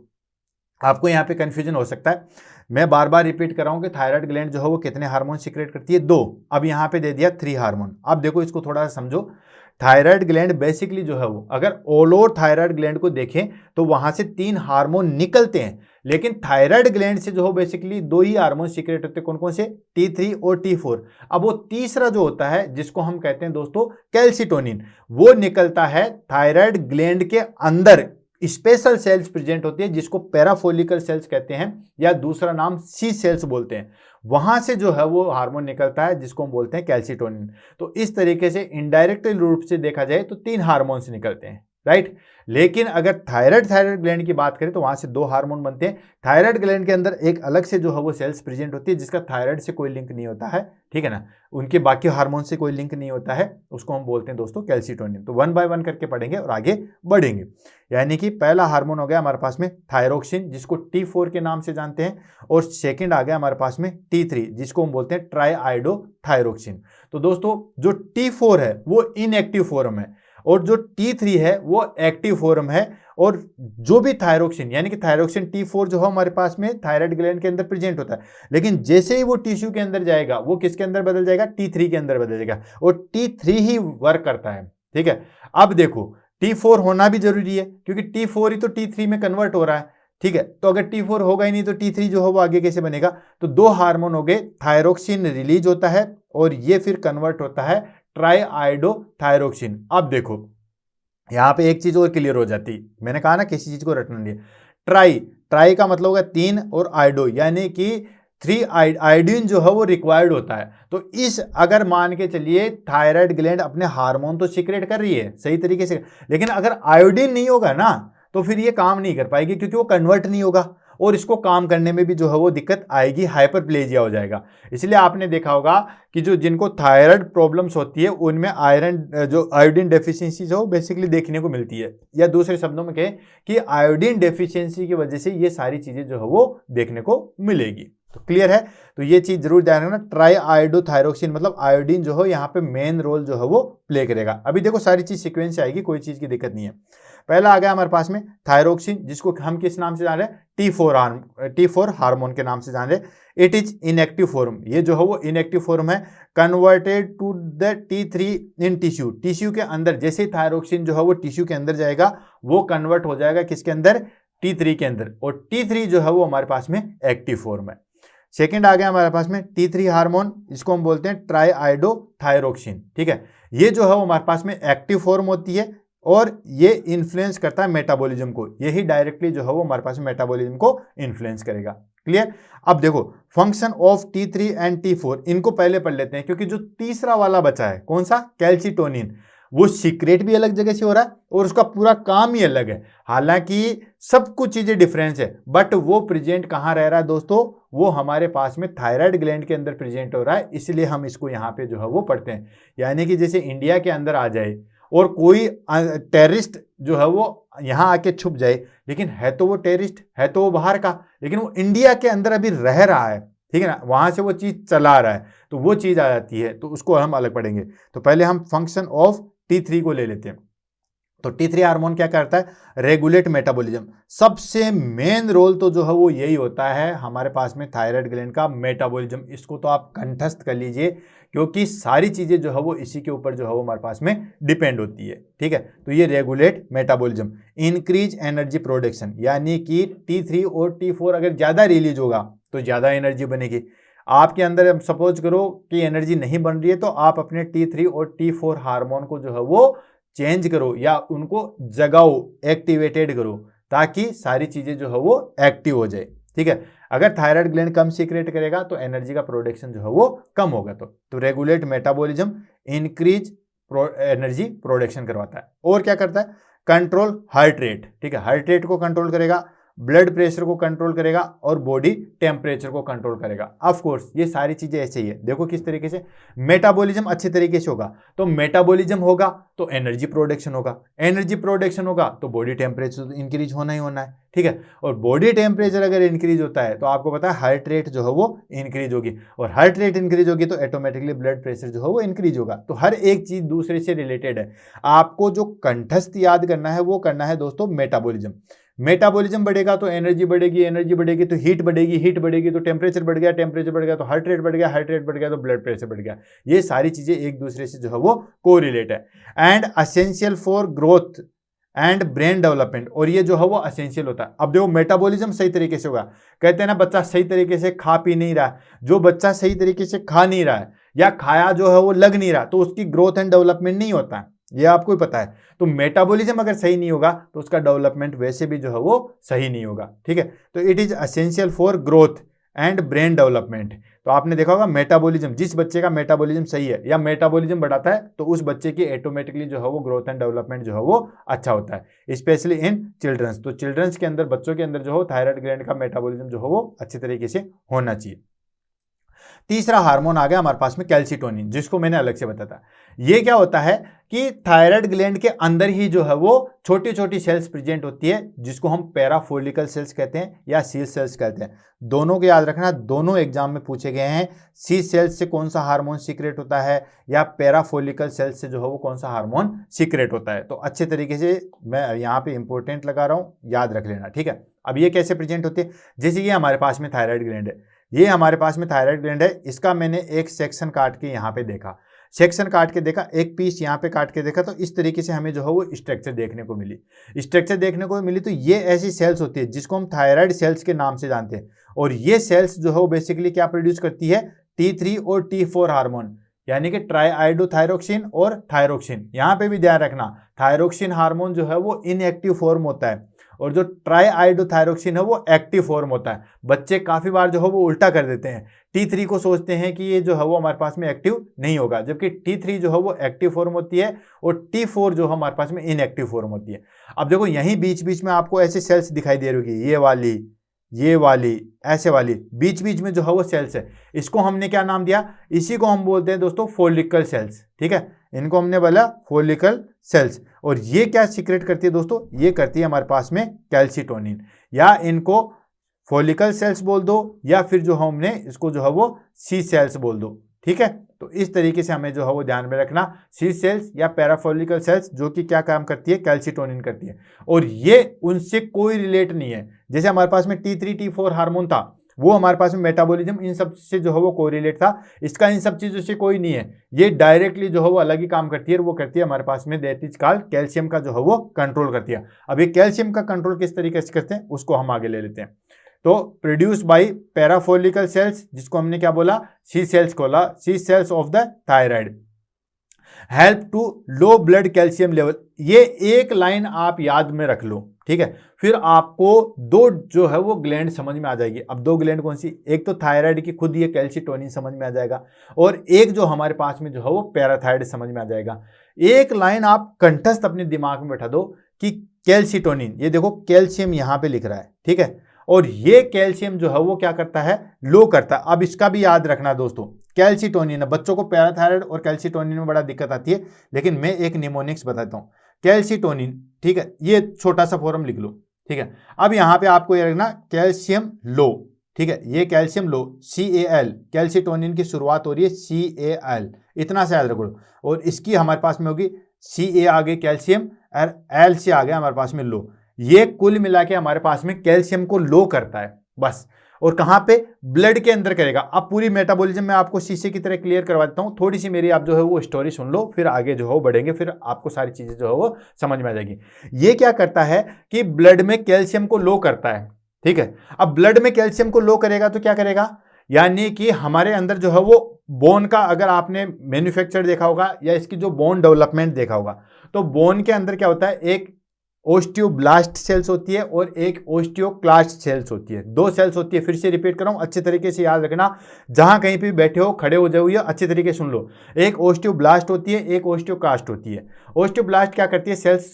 आपको यहाँ पे कंफ्यूजन हो सकता है, मैं बार बार रिपीट कर रहा हूँ कि थायराइड ग्लैंड जो है वो कितने हार्मोन सीक्रेट करती है, 2। अब यहाँ पे दे दिया 3 हार्मोन। अब देखो इसको थोड़ा सा समझो। थायराइड ग्लैंड बेसिकली जो है वो अगर ऑल ओवर थायराइड ग्लैंड को देखें तो वहां से 3 हार्मोन निकलते हैं, लेकिन थायराइड ग्लैंड से जो है बेसिकली 2 ही हार्मोन सीक्रेट होते हैं। कौन कौन से, T3 और T4। अब वो तीसरा जो होता है जिसको हम कहते हैं दोस्तों कैल्सीटोनिन, वो निकलता है थायराइड ग्लैंड के अंदर। स्पेशल सेल्स प्रेजेंट होती है जिसको पैराफोलिकल सेल्स कहते हैं या दूसरा नाम सी सेल्स बोलते हैं, वहां से जो है वो हार्मोन निकलता है जिसको हम बोलते हैं कैल्सीटोनिन। तो इस तरीके से इनडायरेक्ट रूप से देखा जाए तो 3 हार्मोन्स निकलते हैं, राइट। लेकिन अगर थायराइड ग्लैंड की बात करें तो वहां से 2 हार्मोन बनते हैं। थायराइड ग्लैंड के अंदर एक अलग से जो है वो सेल्स प्रेजेंट होती है जिसका थायराइड से कोई लिंक नहीं होता है, ठीक है ना, उनके बाकी हार्मोन से कोई लिंक नहीं होता है, उसको हम बोलते हैं दोस्तों कैल्सीटोनिन। तो 1 बाय 1 करके पढ़ेंगे और आगे बढ़ेंगे। यानी कि पहला हार्मोन हो गया हमारे पास में थायरोक्सिन जिसको T4 के नाम से जानते हैं, और सेकंड आ गया हमारे पास में T3 जिसको हम बोलते हैं ट्राईआइडोथायरोक्सिन। तो दोस्तों जो T4 है वो इनएक्टिव फॉर्म है और जो T3 है वो एक्टिव फॉर्म है, और जो भी थायरोक्सिन यानी कि थायरोक्सिन T4 जो है हमारे पास में थायराइड ग्लैंड के अंदर प्रेजेंट होता है, लेकिन जैसे ही वो टिश्यू के अंदर जाएगा वो किसके अंदर बदल जाएगा, T3 के अंदर बदल जाएगा, और T3 ही वर्क करता है। ठीक है, अब देखो T4 होना भी जरूरी है क्योंकि T4 ही तो T3 में कन्वर्ट हो रहा है। ठीक है, तो अगर T4 होगा ही नहीं तो T3 जो है वो आगे कैसे बनेगा। तो 2 हार्मोन हो गए, थायरोक्सिन रिलीज होता है और ये फिर कन्वर्ट होता है ट्राईआइडोथायरोक्सिन। अब देखो यहां पे एक चीज और क्लियर हो जाती, मैंने कहा ना किसी चीज को रटना नहीं है। ट्राई का मतलब होगा 3 और आइडो यानी कि 3 आयोडीन जो है वो रिक्वायर्ड होता है। तो इस अगर मान के चलिए थायराइड ग्लैंड अपने हार्मोन तो सीक्रेट कर रही है सही तरीके से, लेकिन अगर आयोडीन नहीं होगा ना तो फिर ये काम नहीं कर पाएगी क्योंकि वो कन्वर्ट नहीं होगा और इसको काम करने में भी जो है वो दिक्कत आएगी, हाइपरप्लेजिया हो जाएगा। इसलिए आपने देखा होगा कि जो जिनको थायराइड प्रॉब्लम्स होती है उनमें आयरन जो आयोडीन डेफिशिएंसी जो बेसिकली देखने को मिलती है, या दूसरे शब्दों में कहें कि आयोडीन डेफिशिएंसी की वजह से ये सारी चीजें जो है वो देखने को मिलेगी। तो क्लियर है, तो ये चीज जरूर ध्यान रखना, ट्राईआइडोथायरोक्सिन मतलब आयोडीन जो है यहाँ पे मेन रोल जो है वो प्ले करेगा। अभी देखो सारी चीज सीक्वेंस से आएगी, कोई चीज की दिक्कत नहीं है। पहला आ गया हमारे पास में थायरोक्सिन जिसको हम किस नाम से जान रहे हैं, T4 हार्मोन के नाम से जान रहे हैं। इट इज इनएक्टिव फॉर्म, ये जो है वो इनएक्टिव फॉर्म है, converted to the T3 in tissue के अंदर। जैसे ही थायरोक्सिन जो है वो टिश्यू के अंदर जाएगा वो कन्वर्ट हो जाएगा किसके अंदर, T3 के अंदर, और T3 जो है वो हमारे पास में एक्टिव फॉर्म है। सेकेंड आ गया हमारे पास में T3 हार्मोन, इसको हम बोलते हैं ट्राईआइडोथायरोक्सिन। ठीक है, ये जो है वो हमारे पास में एक्टिव फॉर्म होती है और ये इन्फ्लुएंस करता है मेटाबॉलिज्म को, यही डायरेक्टली जो है वो हमारे पास मेटाबॉलिज्म को इन्फ्लुएंस करेगा। क्लियर। अब देखो function of T3 and T4 इनको पहले पढ़ लेते हैं क्योंकि जो तीसरा वाला बचा है कौन सा, कैल्सीटोनिन, वो सीक्रेट भी अलग जगह से हो रहा है और उसका पूरा काम ही अलग है। हालांकि सब कुछ चीजें डिफरेंस है बट वो प्रेजेंट कहां रह रहा है दोस्तों, वो हमारे पास में थायराइड ग्लैंड के अंदर प्रेजेंट हो रहा है, इसलिए हम इसको यहाँ पे जो है वो पढ़ते हैं। यानी कि जैसे इंडिया के अंदर आ जाए और कोई टेररिस्ट जो है वो यहाँ आके छुप जाए, लेकिन है तो वो टेररिस्ट, है तो वो बाहर का, लेकिन वो इंडिया के अंदर अभी रह रहा है, ठीक है ना, वहां से वो चीज चला रहा है, तो वो चीज आ जाती है, तो उसको हम अलग पढ़ेंगे। तो पहले हम फंक्शन ऑफ T3 को ले लेते हैं। तो T3 हार्मोन क्या करता है, रेगुलेट मेटाबॉलिज्म। सबसे मेन रोल तो जो है वो यही होता है हमारे पास में थायराइड ग्लैंड का, मेटाबॉलिज्म। इसको तो आप कंठस्थ कर लीजिए, क्योंकि सारी चीजें जो है वो इसी के ऊपर जो है वो हमारे पास में डिपेंड होती है, ठीक है। तो ये regulate metabolism, increase energy production, यानी कि T3 और T4 अगर ज्यादा रिलीज होगा तो ज्यादा एनर्जी बनेगी। आपके अंदर सपोज करो कि एनर्जी नहीं बन रही है, तो आप अपने T3 और T4 हार्मोन को जो है वो चेंज करो या उनको जगाओ, एक्टिवेटेड करो, ताकि सारी चीजें जो है वो एक्टिव हो जाए, ठीक है। अगर थायराइड ग्लैंड कम सीक्रेट करेगा तो एनर्जी का प्रोडक्शन जो है वो कम होगा। तो regulate metabolism, increase energy production करवाता है। और क्या करता है, कंट्रोल हार्ट रेट, ठीक है, हार्ट रेट को कंट्रोल करेगा, ब्लड प्रेशर को कंट्रोल करेगा और बॉडी टेम्परेचर को कंट्रोल करेगा। ऑफ कोर्स ये सारी चीजें ऐसे ही है। देखो किस तरीके से मेटाबॉलिज्म अच्छे तरीके से होगा, तो मेटाबॉलिज्म होगा तो एनर्जी प्रोडक्शन होगा, एनर्जी प्रोडक्शन होगा तो बॉडी टेम्परेचर इंक्रीज होना ही होना है, ठीक है। और बॉडी टेम्परेचर अगर इंक्रीज होता है तो आपको पता है हार्ट रेट जो है वो इंक्रीज होगी, और हार्ट रेट इंक्रीज होगी तो ऑटोमेटिकली ब्लड प्रेशर जो है वो इंक्रीज होगा। तो हर एक चीज दूसरे से रिलेटेड है। आपको जो कंठस्थ याद करना है वो करना है दोस्तों मेटाबॉलिज्म। मेटाबॉलिज्म बढ़ेगा तो एनर्जी बढ़ेगी, एनर्जी बढ़ेगी तो हीट बढ़ेगी, हीट बढ़ेगी तो टेम्परेचर बढ़ गया, टेम्परेचर बढ़ गया तो हार्ट रेट बढ़ गया, हार्ट रेट बढ़ गया तो ब्लड प्रेशर बढ़ गया। ये सारी चीजें एक दूसरे से जो है वो कोरिलेट है, and essential for growth and brain development. और ये जो है वो असेंशियल होता है। अब देखो मेटाबॉलिज्म सही तरीके से होगा, कहते हैं ना बच्चा सही तरीके से खा पी नहीं रहा है, जो बच्चा सही तरीके से खा नहीं रहा है या खाया जो है वो लग नहीं रहा, तो उसकी ग्रोथ एंड डेवलपमेंट नहीं होता है, ये आपको ही पता है। तो मेटाबॉलिज्म अगर सही नहीं होगा तो उसका डेवलपमेंट वैसे भी जो है वो सही नहीं होगा, ठीक है। तो it is essential for growth and brain development. तो आपने देखा होगा मेटाबॉलिज्म, जिस बच्चे का मेटाबॉलिज्म सही है या मेटाबॉलिज्म बढ़ाता है तो उस बच्चे की ऑटोमेटिकली जो है वो ग्रोथ एंड डेवलपमेंट जो है वो अच्छा होता है, स्पेशली इन चिल्ड्रंस। तो चिल्ड्रंस के अंदर, बच्चों के अंदर जो हो थायराइड ग्लैंड का मेटाबॉलिज्म जो है वो अच्छे तरीके से होना चाहिए। तीसरा हार्मोन आ गया हमारे पास में कैल्सीटोनिन, जिसको मैंने अलग से बताया था। ये क्या होता है कि थायराइड ग्लैंड के अंदर ही जो है वो छोटी छोटी सेल्स प्रेजेंट होती है, जिसको हम पैराफोलिकल सेल्स कहते हैं या सी सेल्स कहते हैं। दोनों को याद रखना, दोनों एग्जाम में पूछे गए हैं। सी सेल्स से कौन सा हार्मोन सीक्रेट होता है या पैराफोलिकल सेल्स से जो है वो कौन सा हार्मोन सीक्रेट होता है। तो अच्छे तरीके से मैं यहाँ पे इंपॉर्टेंट लगा रहा हूँ, याद रख लेना, ठीक है। अब ये कैसे प्रेजेंट होती है, जैसे ये हमारे पास में थायराइड ग्लैंड है, ये हमारे पास में थायराइड ग्लैंड है, इसका मैंने एक सेक्शन काट के यहाँ पे देखा, सेक्शन काट के देखा, एक पीस यहाँ पे काट के देखा, तो इस तरीके से हमें जो है वो स्ट्रक्चर देखने को मिली, स्ट्रक्चर देखने को मिली। तो ये ऐसी सेल्स होती है जिसको हम थायराइड सेल्स के नाम से जानते हैं, और ये सेल्स जो है वो बेसिकली क्या प्रोड्यूस करती है, T3 और T4 हार्मोन, यानी कि ट्राईआइडोथायरोक्सिन और थायरोक्सिन। यहाँ पे भी ध्यान रखना, थायरोक्सिन हार्मोन जो है वो इनएक्टिव फॉर्म होता है और जो ट्राईआइडोथायरोक्सिन है वो एक्टिव फॉर्म होता है। बच्चे काफी बार जो है वो उल्टा कर देते हैं, T3 को सोचते हैं कि ये जो है वो हमारे पास में एक्टिव नहीं होगा, जबकि T3 जो है वो एक्टिव फॉर्म होती है और T4 जो है हमारे पास में इनएक्टिव फॉर्म होती है। अब देखो यहीं बीच बीच में आपको ऐसी सेल्स दिखाई दे रही होगी, ये वाली, ऐसे वाली, बीच बीच में जो है वो सेल्स है, इसको हमने क्या नाम दिया, इसी को हम बोलते हैं दोस्तों फॉलिकल सेल्स, ठीक है। इनको हमने बोला फॉलिकल सेल्स। और ये क्या सीक्रेट करती है दोस्तों, ये करती है हमारे पास में कैल्सीटोनिन, या इनको फॉलिकल सेल्स बोल दो या फिर जो हमने इसको जो है वो सी सेल्स बोल दो, ठीक है। तो इस तरीके से हमें जो है वो ध्यान में रखना, सी सेल्स या पैराफोलिकल सेल्स जो कि क्या काम करती है, कैल्सीटोनिन करती है, और ये उनसे कोई रिलेट नहीं है। जैसे हमारे पास में T3 T4 हार्मोन था, वो हमारे पास में मेटाबॉलिज्म इन सब से जो है वो कोरिलेट था, इसका इन सब चीजों से कोई नहीं है। ये डायरेक्टली जो है वो अलग ही काम करती है, वो करती है हमारे पास में दैट इज कॉल्ड कैल्शियम का जो है वो कंट्रोल करती है। अब ये कैल्शियम का कंट्रोल किस तरीके से करते हैं उसको हम आगे ले लेते हैं। तो प्रोड्यूस बाय पैराफोलिकल सेल्स, जिसको हमने क्या बोला, सी सेल्स खोला, C cells of the thyroid, help to low blood calcium level. ये एक लाइन आप याद में रख लो, ठीक है। फिर आपको दो जो है वो ग्लैंड समझ में आ जाएगी। अब दो ग्लैंड कौन सी, एक तो थायराइड की खुद ये कैल्सीटोनिन समझ में आ जाएगा, और एक जो हमारे पास में जो है वो पैराथायराइड समझ में आ जाएगा। एक लाइन आप कंठस्थ अपने दिमाग में बैठा दो कि कैल्सीटोनिन, ये देखो कैल्शियम यहां पे लिख रहा है, ठीक है, और ये कैल्शियम जो है वो क्या करता है, लो करता है। अब इसका भी याद रखना दोस्तों, कैल्सीटोनिन, बच्चों को पैराथायराइड और कैल्सीटोनिन में बड़ा दिक्कत आती है, लेकिन मैं एक निमोनिक्स बताता हूं, कैल्सीटोनिन, ठीक है, ये छोटा सा फॉर्म लिख लो, ठीक है। अब यहां पे आपको ये रखना कैल्शियम लो, ठीक है, ये कैल्शियम लो CAL, कैल्सीटोनिन की शुरुआत हो रही है CAL, इतना सा याद रखो। और इसकी हमारे पास में होगी Ca आ गए कैल्शियम और Lc आ गया हमारे पास में लो। ये कुल मिला के हमारे पास में कैल्शियम को लो करता है बस। और कहां पे? ब्लड के अंदर करेगा। अब पूरी मेटाबॉलिज्म मैं आपको शीशे की तरह क्लियर करवा देता हूं, थोड़ी सी मेरी आप जो है वो स्टोरी सुन लो, फिर आगे जो है वो बढ़ेंगे, फिर आपको सारी चीजें जो है वो समझ में आ जाएगी। ये क्या करता है कि ब्लड में कैल्शियम को लो करता है, ठीक है। अब ब्लड में कैल्शियम को लो करेगा तो क्या करेगा, यानी कि हमारे अंदर जो है वो बोन का, अगर आपने मैन्युफैक्चर देखा होगा या इसकी जो बोन डेवलपमेंट देखा होगा, तो बोन के अंदर क्या होता है, एक ओस्टियोब्लास्ट सेल्स होती है और एक ओस्टियोक्लास्ट सेल्स होती है। दो सेल्स होती है, फिर से रिपीट कर रहा हूं, अच्छे तरीके से याद रखना, जहां कहीं पे बैठे हो खड़े हो जाओ, अच्छे तरीके से सुन लो। एक ओस्टियोब्लास्ट होती है, एक ओस्टियोकास्ट होती है। ओस्टियोब्लास्ट क्या करती है, सेल्स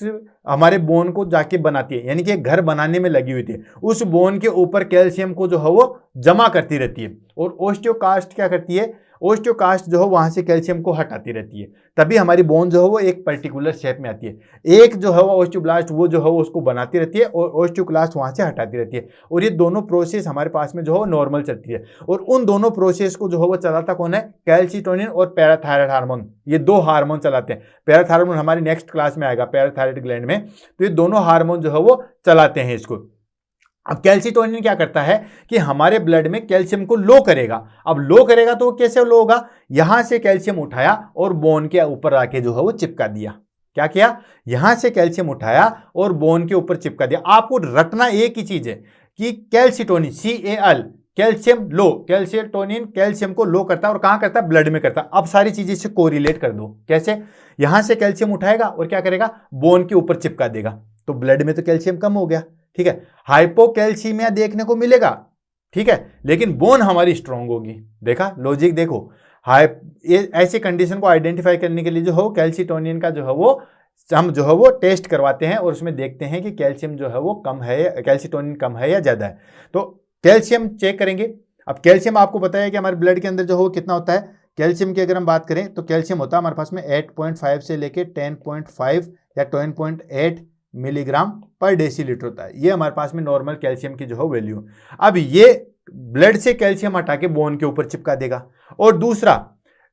हमारे बोन को जाके बनाती है, यानी कि घर बनाने में लगी हुई थी, उस बोन के ऊपर कैल्शियम को जो है वो जमा करती रहती है। और ओस्टियोकास्ट क्या करती है, ओस्टियोकास्ट जो है वहां से कैल्शियम को हटाती रहती है, तभी हमारी बोन जो है वो एक पर्टिकुलर शेप में आती है। एक जो है वो ओस्टियोब्लास्ट वो जो है वो उसको बनाती रहती है और ओस्टियोक्लास्ट वहां से हटाती रहती है। और ये दोनों प्रोसेस हमारे पास में जो है वो नॉर्मल चलती है। और उन दोनों प्रोसेस को जो है वो चलाता कौन है, कैल्शिटोनिन और पैराथायराइड हार्मोन। ये दो हार्मोन चलाते हैं। पैराथायराइड हमारी नेक्स्ट क्लास में आएगा, पैराथायराइड ग्लैंड में। तो ये दोनों हार्मोन जो है वो चलाते हैं इसको। अब कैल्शिटोनिन क्या करता है कि हमारे ब्लड में कैल्शियम को लो करेगा। अब लो करेगा तो कैसे लो होगा, यहां से कैल्शियम उठाया और बोन के ऊपर आके जो है वो चिपका दिया। क्या किया, यहां से कैल्शियम उठाया और बोन के ऊपर चिपका दिया। आपको रटना एक ही चीज है कि कैल्शिटोनिन Cal, कैल्शियम लो, कैल्शिटोनिन कैल्शियम को लो करता है और कहां करता है, ब्लड में करता है। अब सारी चीजें से कोरिलेट कर दो। कैसे, यहां से कैल्शियम उठाएगा और क्या करेगा, बोन के ऊपर चिपका देगा, तो ब्लड में तो कैल्शियम कम हो गया, ठीक है। हाइपोकैल्सीमिया देखने को मिलेगा, ठीक है, लेकिन बोन हमारी स्ट्रांग होगी। देखा लॉजिक, देखो ऐसी कंडीशन को आइडेंटिफाई करने के लिए जो है कैल्शिटोनिन का जो है वो हम जो है वो टेस्ट करवाते हैं और उसमें देखते हैं कि कैल्शियम जो है वो कम है, कैल्शिटोनिन कम है या ज्यादा है। तो कैल्शियम चेक करेंगे। अब कैल्शियम आपको पता है कि हमारे ब्लड के अंदर जो है वो कितना होता है। कैल्शियम की अगर हम बात करें तो कैल्शियम होता है हमारे पास में 8.5 से लेके 10.5 या 10.8 मिलीग्राम पर डेसीलीटर होता है। ये हमारे पास में नॉर्मल कैल्शियम की जो है वैल्यू। अब ये ब्लड से कैल्शियम हटा के बोन के ऊपर चिपका देगा। और दूसरा,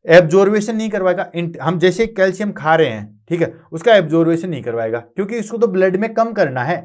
एब्जॉर्वेशन नहीं करवाएगा। हम जैसे कैल्शियम खा रहे हैं, ठीक है, उसका एब्जॉर्वेशन नहीं करवाएगा, क्योंकि इसको तो ब्लड में कम करना है।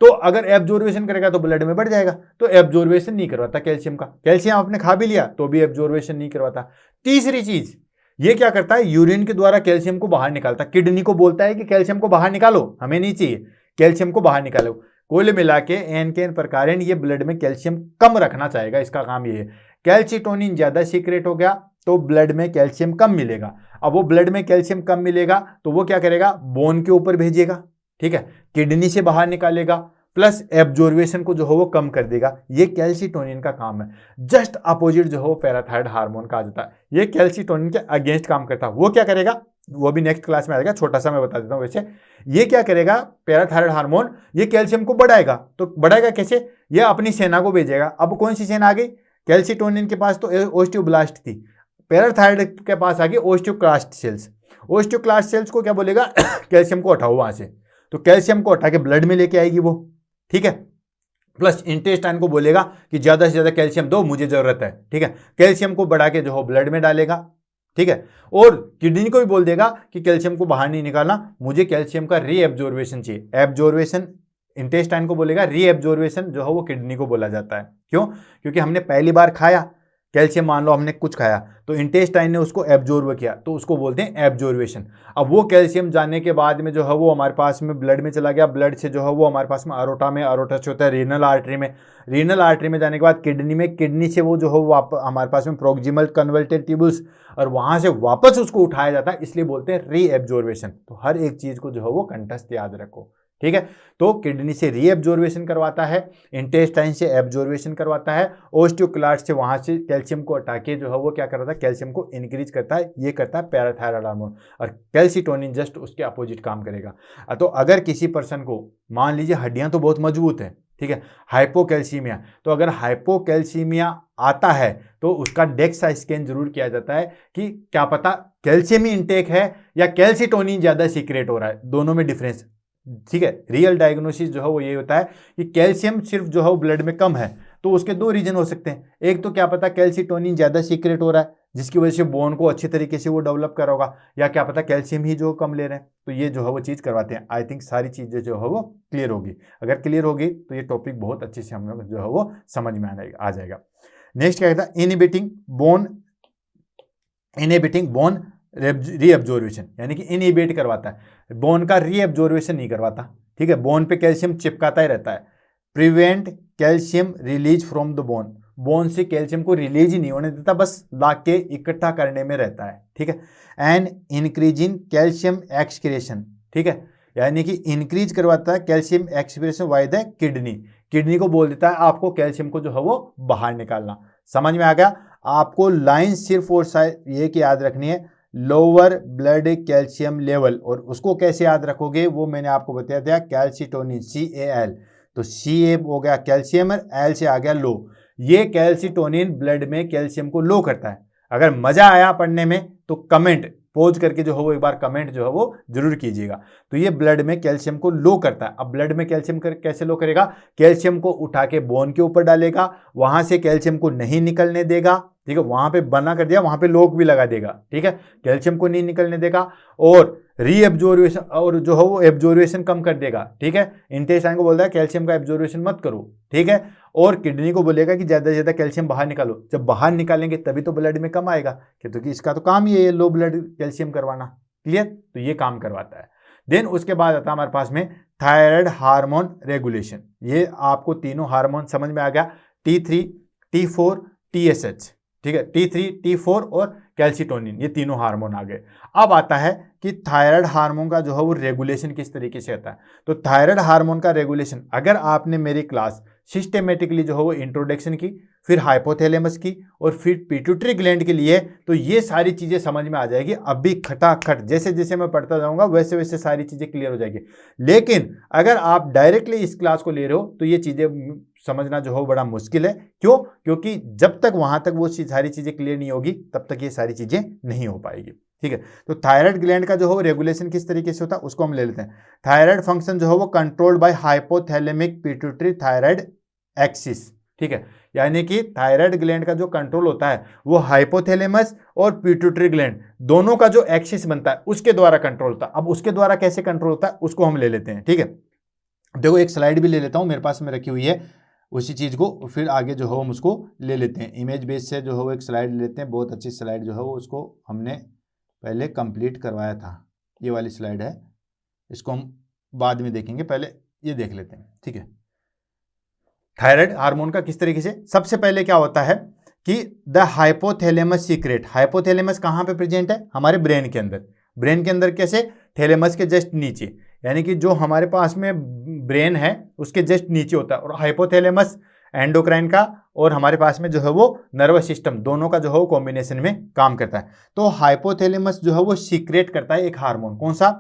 तो अगर एब्जॉर्वेशन करेगा तो ब्लड में बढ़ जाएगा, तो एब्जॉर्वेशन नहीं करवाता कैल्शियम का। कैल्शियम आपने खा भी लिया तो भी एब्जॉर्वेशन नहीं करवाता। तीसरी चीज, ये क्या करता है, यूरिन के द्वारा कैल्शियम को बाहर निकालता। किडनी को बोलता है कि कैल्शियम को बाहर निकालो, हमें नहीं चाहिए, कैल्शियम को बाहर निकालो। कुल मिला के एन के एन प्रकार ये ब्लड में कैल्शियम कम रखना चाहेगा, इसका काम ये है। कैल्शिटोनिन ज्यादा सीक्रेट हो गया तो ब्लड में कैल्शियम कम मिलेगा। अब वो ब्लड में कैल्शियम कम मिलेगा तो वो क्या करेगा, बोन के ऊपर भेजेगा, ठीक है, किडनी से बाहर निकालेगा, प्लस एब्जॉर्वेशन को जो है वो कम कर देगा। ये कैल्शिटोनिन का काम है। जस्ट अपोजिट जो है वो पैराथायराइड हार्मोन का आ जाता है, ये कैल्शिटोनिन के अगेंस्ट काम करता है। वो क्या करेगा, वो भी नेक्स्ट क्लास में आएगा, छोटा सा मैं बता देता हूं। वैसे ये क्या करेगा, पैराथायराइड हार्मोन ये कैल्शियम को बढ़ाएगा। तो बढ़ाएगा कैसे, ये अपनी सेना को भेजेगा। अब कौन सी सेना आ गई, कैल्शिटोनिन के पास तो ओस्टियोब्लास्ट थी, पैराथायराइड के पास आ गई ओस्टियोक्लास्ट सेल्स। ओस्टियोक्लास्ट सेल्स को क्या बोलेगा, कैल्शियम को हटाओ वहां से, तो कैल्शियम को हटा के ब्लड में लेके आएगी वो, ठीक है। प्लस इंटेस्टाइन को बोलेगा कि ज्यादा से ज्यादा कैल्शियम दो, मुझे जरूरत है, ठीक है। कैल्शियम को बढ़ा के जो हो ब्लड में डालेगा, ठीक है। और किडनी को भी बोल देगा कि कैल्शियम को बाहर नहीं निकालना, मुझे कैल्शियम का रीएब्जॉर्वेशन चाहिए। एब्जॉर्वेशन इंटेस्टाइन को बोलेगा, रीएब्जॉर्वेशन जो है वो किडनी को बोला जाता है। क्यों, क्योंकि हमने पहली बार खाया कैल्शियम, मान लो हमने कुछ खाया तो इंटेस्टाइन ने उसको एब्जॉर्ब किया, तो उसको बोलते हैं एब्जॉर्वेशन। अब वो कैल्शियम जाने के बाद में जो है वो हमारे पास में ब्लड में चला गया, ब्लड से जो है वो हमारे पास में अरोटा में, अरोटा से होता है रीनल आर्टरी में, रीनल आर्टरी में जाने के बाद किडनी में, किडनी से वो जो है हमारे पास में प्रोक्सिमल कन्वर्टेड ट्यूबल्स, और वहां से वापस उसको उठाया जाता है, इसलिए बोलते हैं रीएब्जॉर्वेशन। तो हर एक चीज को जो है वो कंठस्थ याद रखो, ठीक है। तो किडनी से रीएब्जॉर्वेशन करवाता है, इंटेस्टाइन से एब्जॉर्वेशन करवाता है, ओस्टियोक्लास्ट से वहां से कैल्शियम को हटा के जो है वो क्या करता है, कैल्शियम को इंक्रीज करता है। ये करता है पैराथायराइड हार्मोन, और कैल्शिटोनिन जस्ट उसके अपोजिट काम करेगा। तो अगर किसी पर्सन को मान लीजिए हड्डियां तो बहुत मजबूत है, ठीक है, हाइपोकैल्सीमिया, तो अगर हाइपोकैल्सीमिया आता है तो उसका डेक्सा स्कैन जरूर किया जाता है कि क्या पता कैल्शियम ही इंटेक है या कैल्शिटोनिन ज्यादा सीक्रेट हो रहा है, दोनों में डिफरेंस, ठीक है। रियल डायग्नोसिस जो है वो ये होता है कि कैल्शियम सिर्फ जो है वो ब्लड में कम है तो उसके दो रीजन हो सकते हैं। एक तो क्या पता कैल्सिटोनिन ज़्यादा सीक्रेट हो रहा है जिसकी वजह से बोन को अच्छी तरीके से वो डेवलप कर होगा, या क्या पता कैल्शियम ही जो कम ले रहे हैं, तो ये जो है वो चीज़ करवाते हैं। आई थिंक सारी चीज़ें जो है वो क्लियर होगी। अगर क्लियर होगी तो ये टॉपिक बहुत अच्छे से हम लोग जो है वो समझ में आ जाएगा। नेक्स्ट क्या कहता है, इनहिबिटिंग बोन रीअब्जॉर्वेशन, यानी कि इनहिबिट करवाता है, बोन का रीअब्जॉर्वेशन नहीं करवाता। ठीक है, बोन पे कैल्शियम चिपकाता ही रहता है। Prevent calcium release from the bone, bone से कैल्शियम को रिलीज ही नहीं होने देता, बस ला के इकट्ठा करने में रहता है। ठीक है, and increase in calcium excretion, ठीक है, यानी कि इंक्रीज करवाता है calcium excretion by the kidney को बोल देता है आपको कैल्शियम को जो है वो बाहर निकालना। समझ में आ गया? आपको लाइन सिर्फ और ये की याद रखनी है, लोअर ब्लड कैल्शियम लेवल, और उसको कैसे याद रखोगे वो मैंने आपको बताया था, कैल्सिटोनिन CAL, तो CA हो गया कैल्शियम और L से आ गया लो। ये कैल्सिटोनिन ब्लड में कैल्शियम को लो करता है। अगर मजा आया पढ़ने में तो कमेंट पॉज करके जो है वो एक बार कमेंट जो है वो जरूर कीजिएगा। तो ये ब्लड में कैल्शियम को लो करता है। अब ब्लड में कैल्शियम कैसे लो करेगा, कैल्शियम को उठा के बोन के ऊपर डालेगा, वहां से कैल्शियम को नहीं निकलने देगा। ठीक है, वहां पे बना कर दिया, वहां पे लॉक भी लगा देगा। ठीक है, कैल्शियम को नहीं निकलने देगा, और रीअब्जॉर्वेशन और जो है वो एब्जॉर्वेशन कम कर देगा। ठीक है, इंटेस्टाइन को बोलता है कैल्शियम का एब्जॉर्वेशन मत करो। ठीक है, और किडनी को बोलेगा कि ज्यादा से ज्यादा कैल्शियम बाहर निकालो। जब बाहर निकालेंगे तभी तो ब्लड में कम आएगा, क्योंकि इसका तो काम ही है लो ब्लड कैल्शियम करवाना। क्लियर? तो ये काम करवाता है। देन उसके बाद आता है हमारे पास में थायराइड हार्मोन रेगुलेशन। ये आपको तीनों हार्मोन समझ में आ गया, T3, T4, TSH। ठीक है, T3, T4 और कैल्सिटोनिन, ये तीनों हार्मोन आ गए। अब आता है कि थायराइड हार्मोन का जो है वो रेगुलेशन किस तरीके से होता है। तो थायराइड हार्मोन का रेगुलेशन, अगर आपने मेरी क्लास सिस्टेमेटिकली जो है वो इंट्रोडक्शन की, फिर हाइपोथैलेमस की, और फिर पिट्यूटरी ग्लैंड के लिए, तो ये सारी चीजें समझ में आ जाएगी। अभी खटाखट जैसे जैसे मैं पढ़ता जाऊंगा वैसे वैसे सारी चीजें क्लियर हो जाएगी। लेकिन अगर आप डायरेक्टली इस क्लास को ले रहे हो तो ये चीजें समझना जो हो बड़ा मुश्किल है। क्यों? क्योंकि जब तक वहां तक वो सारी चीजें क्लियर नहीं होगी तब तक ये सारी चीजें नहीं हो पाएगी। ठीक है, तो थायराइड ग्लैंड का जो है रेगुलेशन किस तरीके से होता है उसको हम ले लेते हैं। थायराइड फंक्शन जो है वो controlled by hypothalamic pituitary thyroid axis. ठीक है, यानी कि थायराइड ग्लैंड का जो कंट्रोल होता है वो हाइपोथैलेमस और पिट्यूटरी ग्लैंड दोनों का जो एक्सिस बनता है उसके द्वारा कंट्रोल होता है। अब उसके द्वारा कैसे कंट्रोल होता है उसको हम ले लेते हैं। ठीक है, देखो एक स्लाइड भी ले लेता हूं, मेरे पास में रखी हुई है उसी चीज को, फिर आगे जो है हम उसको ले लेते हैं। इमेज बेस से जो है वो एक स्लाइड ले लेते हैं, बहुत अच्छी स्लाइड जो है वो उसको हमने पहले कंप्लीट करवाया था। ये वाली स्लाइड है, इसको हम बाद में देखेंगे, पहले ये देख लेते हैं। ठीक है, थायराइड हार्मोन का किस तरीके से, सबसे पहले क्या होता है कि द हाइपोथैलेमस सीक्रेट, हाइपोथैलेमस कहाँ पे प्रेजेंट है, हमारे ब्रेन के अंदर। ब्रेन के अंदर कैसे, थैलेमस के जस्ट नीचे, यानी कि जो हमारे पास में ब्रेन है उसके जस्ट नीचे होता है। और हाइपोथैलेमस एंडोक्राइन का और हमारे पास में जो है वो नर्वस सिस्टम, दोनों का जो है वो कॉम्बिनेशन में काम करता है। तो हाइपोथैलेमस जो है वो सीक्रेट करता है एक हार्मोन, कौन सा,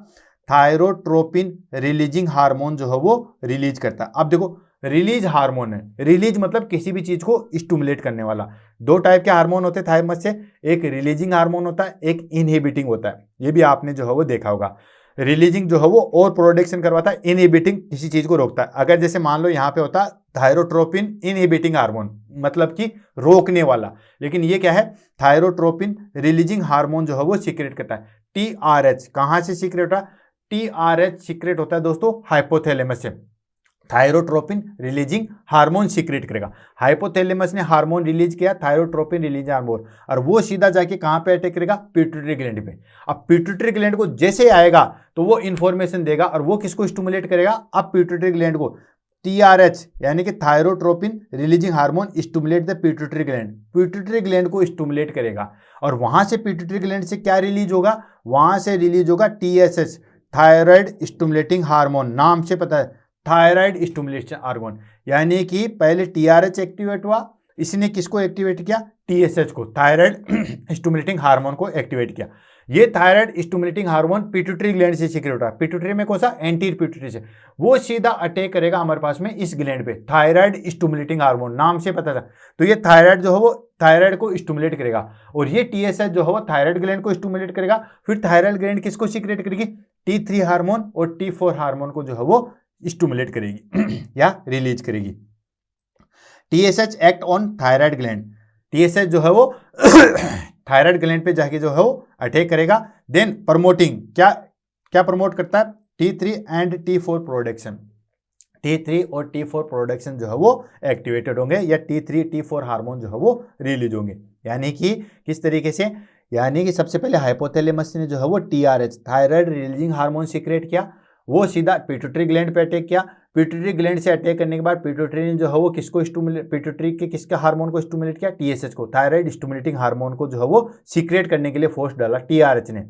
थायरोट्रोपिन रिलीजिंग हार्मोन जो है वो रिलीज करता है। अब देखो रिलीज हार्मोन है, रिलीज मतलब किसी भी चीज को स्टिमुलेट करने वाला। दो टाइप के हार्मोन होते हैं थायमस से, एक रिलीजिंग हार्मोन होता है, एक इनहिबिटिंग होता है। ये भी आपने जो है वो देखा होगा। रिलीजिंग जो है वो और प्रोडक्शन करवाता है, इनहिबिटिंग किसी चीज को रोकता है। अगर जैसे मान लो यहाँ पे होता है थायरोट्रोपिन इनहिबिटिंग हार्मोन, मतलब कि रोकने वाला, लेकिन ये क्या है, थायरोट्रोपिन रिलीजिंग हार्मोन जो है वो सीक्रेट करता है। TRH कहां से सीक्रेट होता है, TRH सीक्रेट होता है दोस्तों हाइपोथैलेमस से। थायरोट्रोपिन रिलीजिंग हार्मोन सीक्रेट करेगा, हाइपोथैलेमस ने हार्मोन रिलीज किया थायरोट्रोपिन रिलीजिंग हार्मोन, और वो सीधा जाके कहां पे अटैक करेगा, पिट्यूटरी ग्लैंड पे। अब पिट्यूटरी ग्लैंड को जैसे आएगा तो वो इंफॉर्मेशन देगा, और वो किसको स्टिमुलेट करेगा, अब पिट्यूटरी ग्लैंड को। TRH यानी कि thyrotropin releasing hormone stimulate the pituitary gland, pituitary gland को स्टिमुलेट करेगा। और वहां से पिट्यूटरी ग्लैंड से क्या रिलीज होगा, वहां से रिलीज होगा TSH, थायराइड स्टिमुलेटिंग हार्मोन, नाम से पता है थायराइड स्टिमुलेशन हार्मोन। यानी कि पहले TRH एक्टिवेट हुआ, इसने किसको एक्टिवेट किया, TSH को, थायराइड स्टिमुलेटिंग हार्मोन को एक्टिवेट किया। ये thyroid stimulating hormone pituitary gland से सीक्रेट होता है, पिट्यूटरी में कौन सा, एंटीर पिट्यूटरी से। वो सीधा अटैक करेगा हमारे पास में इस ग्लैंड पे, थायराइड स्टिमुलेटिंग हार्मोन, नाम से पता था। तो ये थायराइड जो है वो थायराइड को स्टिमुलेट करेगा, और ये TSH जो है वो थायराइड ग्लैंड को स्टिमुलेट करेगा। फिर थायराइड ग्लैंड किसको सीक्रेट करेगी, T3 हार्मोन और T4 हार्मोन को जो है वो स्टिमुलेट करेगी या रिलीज करेगी। TSH act on thyroid gland, TSH जो है वो थायराइड ग्लैंड पे जाके जो है वो अटैक करेगा। देन प्रमोटिंग, क्या क्या प्रमोट करता है, T3 and T4 production, T3 और T4 प्रोडक्शन जो है वो एक्टिवेटेड होंगे या T3 T4 हार्मोन जो है वो रिलीज होंगे। यानी कि किस तरीके से, यानी कि सबसे पहले हाइपोथैलेमस ने जो है वो TRH thyroid releasing hormone secrete किया, वो सीधा पिट्यूटरी ग्लैंड पे अटैक किया। पिट्यूटरी ग्लैंड से अटैक करने के बाद पिट्यूटरी ने जो है वो किसको स्टिमुलेट, पिट्यूटरी के किसके हार्मोन को स्टिमुलेट किया, TSH को, थायराइड स्टिमुलेटिंग हार्मोन को जो है वो सीक्रेट करने के लिए फोर्स डाला TRH ने।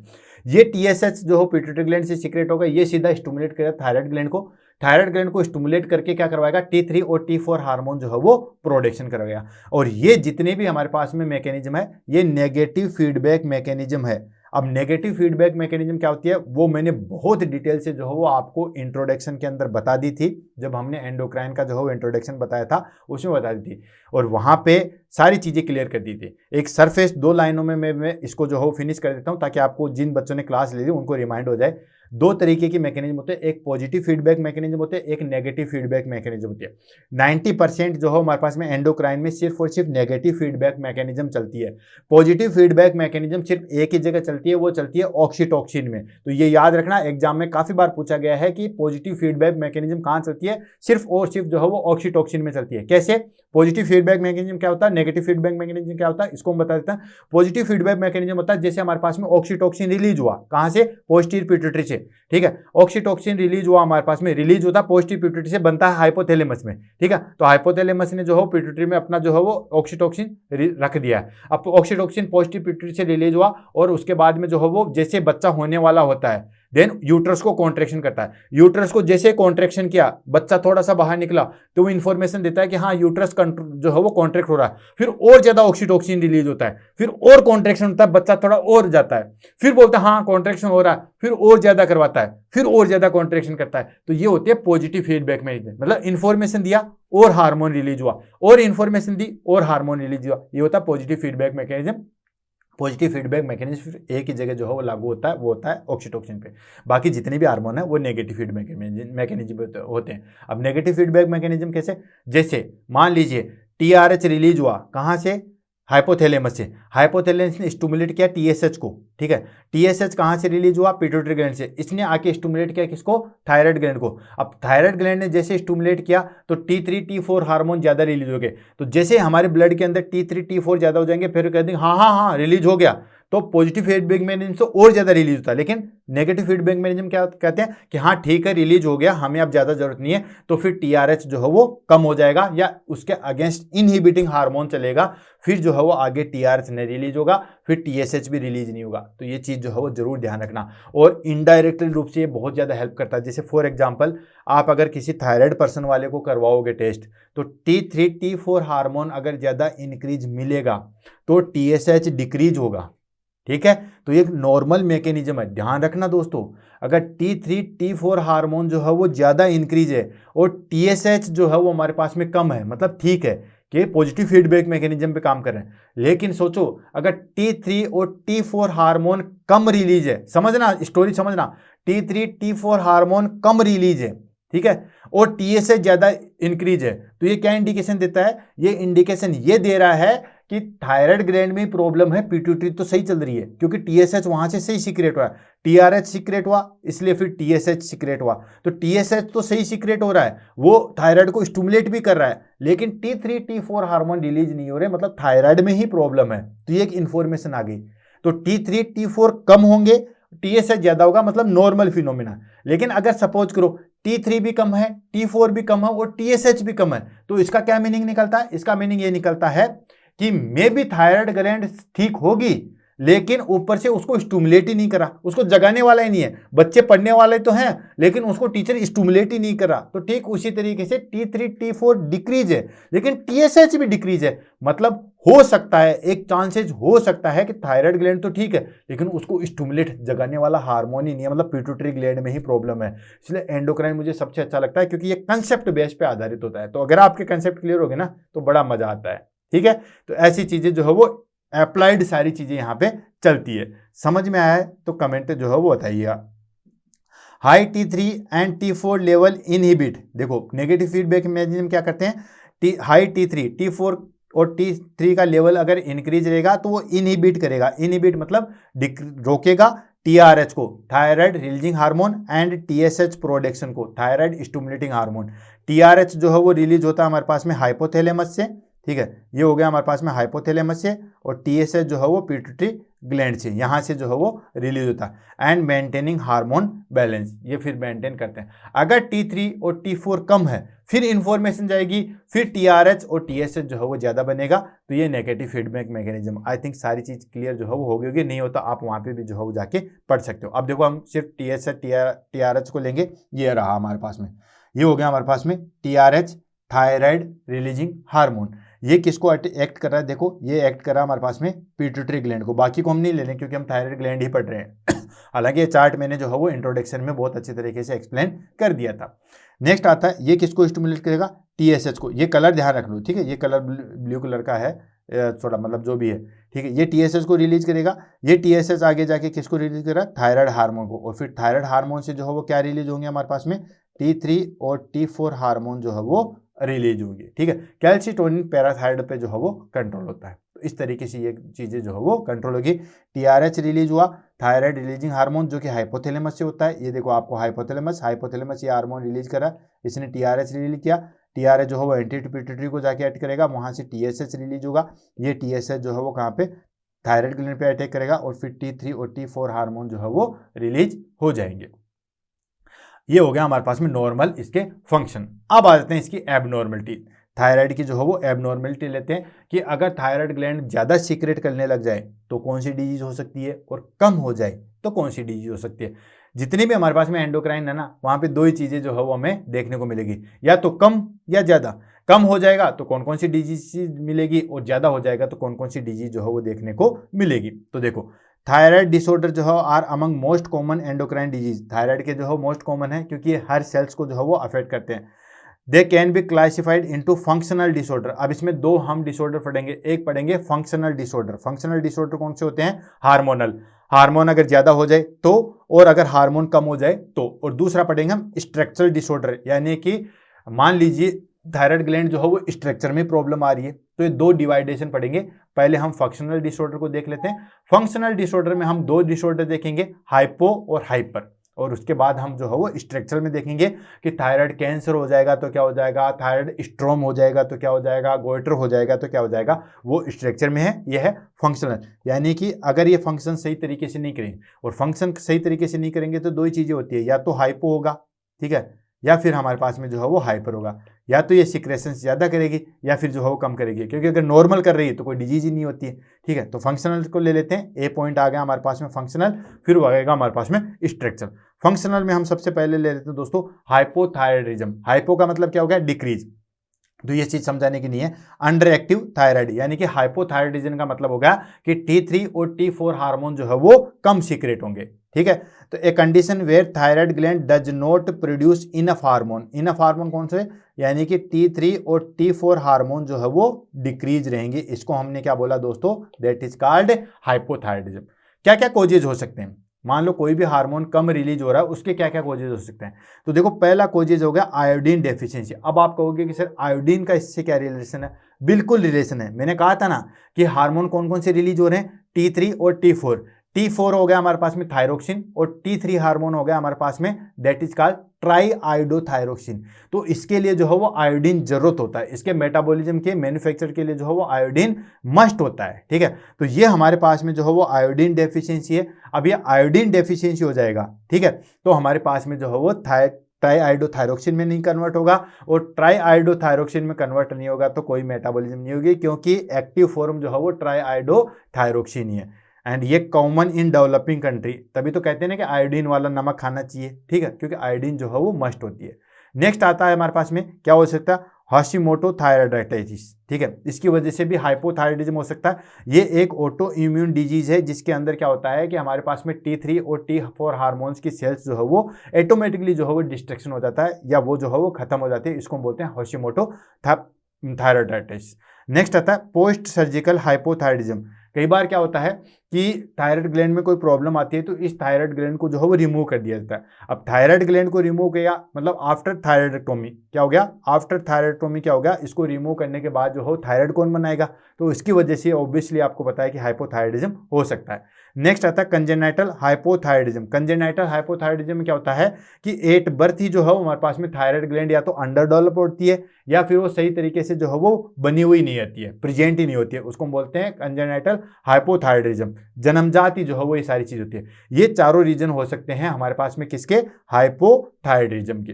ये TSH जो हो पिट्यूटरी ग्लैंड से सीक्रेट होगा, ये सीधा स्टिमुलेट करेगा थायराइड ग्लैंड को, थायराइड ग्लैंड को स्टिमुलेट करके क्या करवाएगा, T3 और T4 हार्मोन जो है वो प्रोडक्शन करवाएगा। और ये जितने भी हमारे पास में मैकेनिज्म है, ये नेगेटिव फीडबैक मैकेनिज्म है। अब नेगेटिव फीडबैक मैकेनिज्म क्या होती है वो मैंने बहुत डिटेल से जो है वो आपको इंट्रोडक्शन के अंदर बता दी थी, जब हमने एंडोक्राइन का जो है इंट्रोडक्शन बताया था उसमें बता दी थी, और वहाँ पे सारी चीज़ें क्लियर कर दी थी। एक सरफेस 2 लाइनों में मैं इसको जो है फिनिश कर देता हूँ ताकि आपको जिन बच्चों ने क्लास ले ली उनको रिमाइंड हो जाए। 2 तरीके की मैकेनिज्म होते हैं, एक पॉजिटिव फीडबैक मैकेनिज्म होते हैं, एक नेगेटिव फीडबैक मैकेनिज्म होती है। 90% जो है हमारे पास में एंडोक्राइन में सिर्फ और सिर्फ नेगेटिव फीडबैक मैकेनिज्म चलती है। पॉजिटिव फीडबैक मैकेनिज्म सिर्फ एक ही जगह चलती है, वो चलती है ऑक्सीटोसिन में। तो ये याद रखना, एग्जाम में काफी बार पूछा गया है कि पॉजिटिव फीडबैक मैकेनिज्म कहाँ चलती है, सिर्फ और सिर्फ जो है वो ऑक्सीटोसिन में चलती है। कैसे, पॉजिटिव फीडबैक मैकेनिज्म क्या होता है, नेगेटिव फीडबैक मैकेनिज्म क्या होता है, इसको हम बता देते हैं। पॉजिटिव फीडबैक मैकेनिज्म होता है जैसे हमारे पास में ऑक्सीटोसिन रिलीज हुआ, कहां से, पोस्टीरियर पिट्यूटरी से, ठीक है। ऑक्सीटोसिन रिलीज हुआ हमारे पास में, रिलीज होता है पोस्टीरियर पिट्यूटरी से, बनता है हाइपोथैलेमस में, ठीक है। तो हाइपोथैलेमस ने जो है पिट्यूटरी में अपना जो है वो ऑक्सीटोसिन रख दिया है। अब ऑक्सीटोसिन पोस्टीरियर पिट्यूटरी से रिलीज हुआ और उसके बाद में जो है वो जैसे बच्चा होने वाला होता है, देन यूट्रस को कॉन्ट्रेक्शन करता है। यूट्रस को जैसे कॉन्ट्रेक्शन किया, बच्चा थोड़ा सा बाहर निकला, तो वो इंफॉर्मेशन देता है कि हाँ यूट्रस जो है वो कॉन्ट्रैक्ट हो रहा है। फिर और ज्यादा ऑक्सीटोसिन रिलीज होता है, फिर और कॉन्ट्रेक्शन होता है, बच्चा थोड़ा और जाता है, फिर बोलता है हाँ कॉन्ट्रेक्शन हो रहा है, फिर और ज्यादा करवाता है, फिर और ज्यादा कॉन्ट्रेक्शन करता है। तो ये होती है पॉजिटिव फीडबैक मैकेनिज्म, मतलब इंफॉर्मेशन दिया और हार्मोन रिलीज हुआ, और इंफॉर्मेशन दी और हार्मोन रिलीज हुआ, ये होता है positive feedback mechanism. Positive feedback mechanism एक ही जगह जो है वो लागू होता है, वो होता है ऑक्सीटोसिन पे। बाकी जितने भी हार्मोन है वो नेगेटिव फीडबैक मैकेनिज्म होते हैं। अब नेगेटिव फीडबैक मैकेनिज्म कैसे, जैसे मान लीजिए TRH रिलीज हुआ कहाँ से, हाइपोथैलेमस से, हाइपोथैलेमस ने स्टिमुलेट किया TSH को, ठीक है। TSH कहाँ से रिलीज हुआ, पिट्यूटरी ग्लैंड से, इसने आके स्टिमुलेट किया किसको, थायराइड ग्लैंड को। अब थायराइड ग्लैंड ने जैसे स्टिमुलेट किया तो T3 T4 हार्मोन ज्यादा रिलीज हो गए। तो जैसे हमारे ब्लड के अंदर T3 T4 ज्यादा हो जाएंगे, फिर कहते हैं हाँ हाँ हाँ रिलीज हो गया, तो पॉजिटिव फीडबैक मैकेनिज्म से और ज्यादा रिलीज होता है। लेकिन नेगेटिव फीडबैक मैकेनिज्म क्या कहते हैं कि हाँ ठीक है रिलीज हो गया, हमें अब ज्यादा जरूरत नहीं है, तो फिर TRH जो है वो कम हो जाएगा या उसके अगेंस्ट इनहिबिटिंग हार्मोन चलेगा, फिर जो है वो आगे TRH नहीं रिलीज होगा, फिर TSH भी रिलीज नहीं होगा। तो ये चीज जो है वो जरूर ध्यान रखना। और इनडायरेक्टली रूप से ये बहुत ज्यादा हेल्प करता है। जैसे फॉर एग्जाम्पल आप अगर किसी थायराइड पर्सन वाले को करवाओगे टेस्ट, तो T3 T4 हार्मोन अगर ज्यादा इंक्रीज मिलेगा तो TSH डिक्रीज होगा, ठीक है। तो ये एक नॉर्मल मैकेनिज्म है, ध्यान रखना दोस्तों। अगर T3 T4 हार्मोन जो है वो ज्यादा इंक्रीज है और TSH जो है वो हमारे पास में कम है, मतलब ठीक है कि पॉजिटिव फीडबैक मैकेनिज्म पे काम कर रहे हैं। लेकिन सोचो अगर T3 और T4 हार्मोन कम रिलीज है, समझना स्टोरी समझना, T3 T4 हार्मोन कम रिलीज है, ठीक है, और TSH ज्यादा इंक्रीज है, तो ये क्या इंडिकेशन देता है, ये इंडिकेशन ये दे रहा है कि थायराइड ग्लैंड में प्रॉब्लम है, पिट्यूटरी तो सही चल रही है क्योंकि TSH वहां से सही सीक्रेट हुआ है, TRH सीक्रेट हुआ इसलिए फिर TSH सीक्रेट हुआ। तो TSH तो सही सीक्रेट हो रहा है, वो थायराइड को स्टिमुलेट भी कर रहा है, लेकिन T3 T4 हार्मोन रिलीज नहीं हो रहे, मतलब थायराइड में ही प्रॉब्लम है। तो ये एक इंफॉर्मेशन आ गई। तो T3 T4 कम होंगे, TSH ज्यादा होगा, मतलब नॉर्मल फिनोमिना। लेकिन अगर सपोज करो T3 भी कम है, T4 भी कम है और TSH भी कम है, तो इसका क्या मीनिंग निकलता है, इसका मीनिंग ये निकलता है कि मे भी थायराइड ग्लैंड ठीक होगी लेकिन ऊपर से उसको स्टिमुलेट ही नहीं करा, उसको जगाने वाला ही नहीं है। बच्चे पढ़ने वाले तो हैं लेकिन उसको टीचर स्टिमुलेट ही नहीं करा। तो ठीक उसी तरीके से T3 T4 डिक्रीज है लेकिन TSH भी डिक्रीज है, मतलब हो सकता है, एक चांसेज हो सकता है कि थायराइड ग्लैंड तो ठीक है लेकिन उसको स्टिमुलेट जगाने वाला हार्मोन ही नहीं है, मतलब पिट्यूटरी ग्लैंड में ही प्रॉब्लम है। इसलिए एंडोक्राइन मुझे सबसे अच्छा लगता है क्योंकि ये कंसेप्ट बेस पे आधारित होता है। तो अगर आपके कंसेप्ट क्लियर हो गए ना तो बड़ा मजा आता है, ठीक है। तो ऐसी चीजें जो है वो अप्लाइड सारी चीजें यहाँ पे चलती है। समझ में आया है तो कमेंट जो है वो बताइएगा। High T3 and T4 level inhibit, देखो नेगेटिव फीडबैक मैकेनिज्म क्या करते हैं हाई T3, T4 और T3 का लेवल अगर इंक्रीज रहेगा तो वो इनहिबिट करेगा। इनहिबिट मतलब रोकेगा TRH को, thyroid releasing hormone, and TSH production को, थायराइड स्टिमुलेटिंग हार्मोन। TRH जो है वो रिलीज होता है हमारे पास में हाइपोथैलेमस से, ठीक है, ये हो गया हमारे पास में हाइपोथैलेमस से, और TSH जो है वो पिट्यूटरी ग्लैंड से, यहाँ से जो है वो रिलीज होता है। एंड मेंटेनिंग हार्मोन बैलेंस, ये फिर मेंटेन करते हैं। अगर T3 और T4 कम है फिर इंफॉर्मेशन जाएगी, फिर TRH और TSH जो है वो ज़्यादा बनेगा, तो ये negative feedback mechanism. I think सारी चीज़ क्लियर जो है वो हो गई होगी, नहीं होता आप वहाँ पे भी जो है वो जाके पढ़ सकते हो। अब देखो हम सिर्फ TSH TRH को लेंगे, ये रहा हमारे पास में, ये हो गया हमारे पास में TRH, थायराइड रिलीजिंग हार्मोन। ये किसको एक्ट कर रहा है, देखो ये एक्ट कर रहा है हमारे पास में पिट्यूटरी ग्लैंड को, बाकी को हम नहीं ले रहे क्योंकि हम थायराइड ग्लैंड ही पढ़ रहे हैं। हालांकि ये चार्ट मैंने जो है वो इंट्रोडक्शन में बहुत अच्छी तरीके से एक्सप्लेन कर दिया था। नेक्स्ट आता है, ये किसको स्टिमुलेट करेगा, TSH को। ये कलर ध्यान रख लो, ठीक है, ये कलर ब्लू कलर का है थोड़ा, मतलब जो भी है, ठीक है, ये TSH को रिलीज करेगा। ये TSH आगे जाके किसको रिलीज करेगा, थायराइड हार्मोन को, और फिर थायराइड हार्मोन से जो है वो क्या रिलीज होंगे हमारे पास में, T3 और T4 हार्मोन जो है वो रिलीज होंगे, ठीक है। कैल्सिटोनिन पैराथायराइड पे जो है वो कंट्रोल होता है, तो इस तरीके से ये चीज़ें जो है वो कंट्रोल होगी। TRH रिलीज हुआ, थायराइड रिलीजिंग हार्मोन, जो कि हाइपोथैलेमस से होता है। ये देखो आपको हाइपोथैलेमस ये हार्मोन रिलीज करा, इसने TRH रिलीज किया। TRH जो है वो एंटी पिट्यूटरी को जाके अटैक करेगा, वहाँ से TSH रिलीज होगा। ये TSH जो है वो कहाँ पे, थायराइड ग्लैंड पे अटैक करेगा, और फिर T3 और T4 हार्मोन जो है वो रिलीज हो जाएंगे। ये हो गया हमारे पास में नॉर्मल इसके फंक्शन। अब आ जाते हैं इसकी एबनॉर्मलिटी। थायराइड की जो है वो एबनॉर्मलिटी लेते हैं कि अगर थायराइड ग्लैंड ज़्यादा सीक्रेट करने लग जाए तो कौन सी डिजीज हो सकती है, और कम हो जाए तो कौन सी डिजीज हो सकती है। जितनी भी हमारे पास में एंडोक्राइन है ना, वहाँ पे दो ही चीज़ें जो है वो हमें देखने को मिलेगी, या तो कम या ज़्यादा। कम हो जाएगा तो कौन कौन सी डिजीज मिलेगी, और ज़्यादा हो जाएगा तो कौन कौन सी डिजीज जो है वो देखने को मिलेगी। तो देखो, थायराइड डिसऑर्डर जो है are among most common endocrine disease. Thyroid के जो है मोस्ट कॉमन है क्योंकि ये हर सेल्स को जो है वो अफेक्ट करते हैं। They can be classified into functional disorder. अब इसमें दो हम डिसऑर्डर पढ़ेंगे, एक पढ़ेंगे फंक्शनल डिसऑर्डर। फंक्शनल डिसऑर्डर कौन से होते हैं, हार्मोनल, हार्मोन अगर ज्यादा हो जाए तो, और अगर हार्मोन कम हो जाए तो। और दूसरा पढ़ेंगे हम स्ट्रक्चरल डिसऑर्डर, यानी कि मान लीजिए थायराइड ग्लैंड जो है वो स्ट्रक्चर में प्रॉब्लम आ रही है, तो ये दो डिवाइडेशन पढ़ेंगे। पहले हम फंक्शनल डिसऑर्डर को देख लेते हैं। फंक्शनल डिसऑर्डर में हम दो डिसऑर्डर देखेंगे, हाइपो और हाइपर, और उसके बाद हम जो है वो स्ट्रक्चर में देखेंगे कि थायराइड कैंसर हो जाएगा तो क्या हो जाएगा, थायराइड स्ट्रोम हो जाएगा तो क्या हो जाएगा, गोइटर हो जाएगा तो क्या हो जाएगा, वो स्ट्रक्चर में है। यह है फंक्शनल, यानी कि अगर ये फंक्शन सही तरीके से नहीं करेंगे, और फंक्शन सही तरीके से नहीं करेंगे तो दो ही चीज़ें होती है, या तो हाइपो होगा, ठीक है, या फिर हमारे पास में जो है वो हाइपर होगा। या तो ये सिक्रेशन ज़्यादा करेगी या फिर जो है वो कम करेगी, क्योंकि अगर नॉर्मल कर रही है तो कोई डिजीज ही नहीं होती है, ठीक है। तो फंक्शनल को ले लेते हैं। ए पॉइंट आ गया हमारे पास में फंक्शनल, फिर आएगा हमारे पास में स्ट्रक्चर। फंक्शनल में हम सबसे पहले ले लेते हैं दोस्तों हाइपोथायराइडिज्म। हाइपो का मतलब क्या हो गया, डिक्रीज, तो ये चीज समझाने की नहीं है। अंडर एक्टिव थायराइड, यानी कि हाइपोथायराइडिज्म का मतलब होगा कि T3 और T4 हार्मोन जो है वो कम सीक्रेट होंगे, ठीक है। तो a condition where thyroid gland does not produce enough hormone. Enough hormone कौन से, यानी कि T3 और T4 हार्मोन जो है वो डिक्रीज रहेंगे। इसको हमने क्या बोला दोस्तों, दैट इज कॉल्ड हाइपोथायराइडिज्म। क्या क्या कोजेज हो सकते हैं, मान लो कोई भी हार्मोन कम रिलीज हो रहा है, उसके क्या क्या कोजेज हो सकते हैं। तो देखो, पहला कोजेज हो गया आयोडीन डेफिशिएंसी। अब आप कहोगे कि सर आयोडीन का इससे क्या रिलेशन है, बिल्कुल रिलेशन है। मैंने कहा था ना कि हार्मोन कौन कौन से रिलीज हो रहे हैं, T3 और T4। T4 हो गया हमारे पास में थायरोक्सिन, और T3 हार्मोन हो गया हमारे पास में दैट इज कॉल्ड ट्राई आयोडोथायरोक्सिन। तो इसके लिए जो है वो आयोडीन जरूरत होता है, इसके मेटाबॉलिज्म के मैन्युफैक्चर के लिए जो है वो आयोडीन मस्ट होता है, ठीक है। तो ये हमारे पास में जो है वो आयोडीन डेफिशिएंसी है। अब ये आयोडीन डेफिशिएंसी हो जाएगा, ठीक है, तो हमारे पास में जो है वो ट्राई आयोडोथायरोक्सिन में नहीं कन्वर्ट होगा, और ट्राई आयोडोथायरोक्सिन में कन्वर्ट नहीं होगा तो कोई मेटाबॉलिज्म नहीं होगी, क्योंकि एक्टिव फॉर्म जो है वो ट्राई आयोडोथायरोक्सिन ही है। एंड ये कॉमन इन डेवलपिंग कंट्री, तभी तो कहते हैं ना कि आयोडीन वाला नमक खाना चाहिए, ठीक है, क्योंकि आयोडीन जो है वो मस्ट होती है। नेक्स्ट आता है हमारे पास में क्या हो सकता है, हाशिमोटो थायराइडाइटिस, ठीक है, इसकी वजह से भी हाइपोथायराइडिज्म हो सकता है। ये एक ऑटो इम्यून डिजीज है जिसके अंदर क्या होता है कि हमारे पास में T3 और T4 हार्मोन्स की सेल्स जो है वो ऑटोमेटिकली जो है वो डिस्ट्रक्शन हो जाता है, या वो जो है वो खत्म हो जाती है। इसको हम बोलते हैं हाशिमोटो थायराइडाइटिस। नेक्स्ट आता है पोस्ट सर्जिकल हाइपोथायराइडिज्म। कई बार क्या होता है कि थायराइड ग्लैंड में कोई प्रॉब्लम आती है तो इस थायराइड ग्लैंड को जो है वो रिमूव कर दिया जाता है। अब थायराइड ग्लैंड को रिमूव किया मतलब आफ्टर थायराइडेक्टोमी क्या हो गया, आफ्टर थायराइडेक्टोमी क्या हो गया, इसको रिमूव करने के बाद जो हो थायराइड कौन बनाएगा, तो इसकी वजह से ऑब्वियसली आपको पता है कि हाइपोथायराइडिज्म हो सकता है। नेक्स्ट आता है कंजेनाइटल हाइपोथायराइडिज्म। कंजेनाइटल हाइपोथायराइडिज्म में क्या होता है कि एट बर्थ ही जो है हमारे पास में थायराइड ग्लैंड या तो अंडर डेवलप होती है या फिर वो सही तरीके से जो है वो बनी हुई नहीं होती है, प्रेजेंट ही नहीं होती है, उसको हम बोलते हैं कंजेनाइटल हाइपोथायराइडिज्म। जन्मजात ही जो है वो ये सारी चीज होती है। ये चारों रीजन हो सकते हैं हमारे पास में किसके, हाइपोथायराइडिज्म के।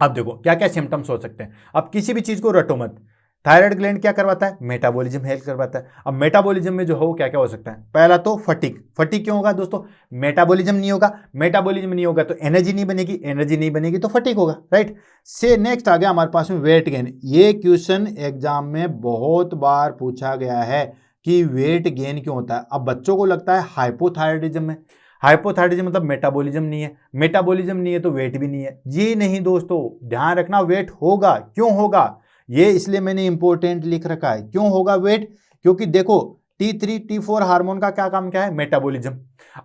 अब देखो क्या क्या सिम्टम्स हो सकते हैं। अब किसी भी चीज को रटो मत। थायराइड ग्लैंड क्या करवाता है, मेटाबॉलिज्म हेल्प करवाता है। अब मेटाबॉलिज्म में जो है वो क्या क्या हो सकता है, पहला तो फटीग। फटीग क्यों होगा दोस्तों, मेटाबॉलिज्म नहीं होगा, मेटाबॉलिज्म नहीं होगा तो एनर्जी नहीं बनेगी, एनर्जी नहीं बनेगी तो फटीग होगा, राइट। से नेक्स्ट आ गया हमारे पास में वेट गेन। ये क्वेश्चन एग्जाम में बहुत बार पूछा गया है कि वेट गेन क्यों होता है। अब बच्चों को लगता है हाइपोथायराइडिज्म में, हाइपोथायराइडिज्म मतलब मेटाबॉलिज्म नहीं है, मेटाबॉलिज्म नहीं है तो वेट भी नहीं है। जी नहीं दोस्तों, ध्यान रखना, वेट होगा। क्यों होगा ये इसलिए मैंने इंपॉर्टेंट लिख रखा है। क्यों होगा वेट, क्योंकि देखो T3 T4 हार्मोन का क्या काम क्या है, मेटाबॉलिज्म।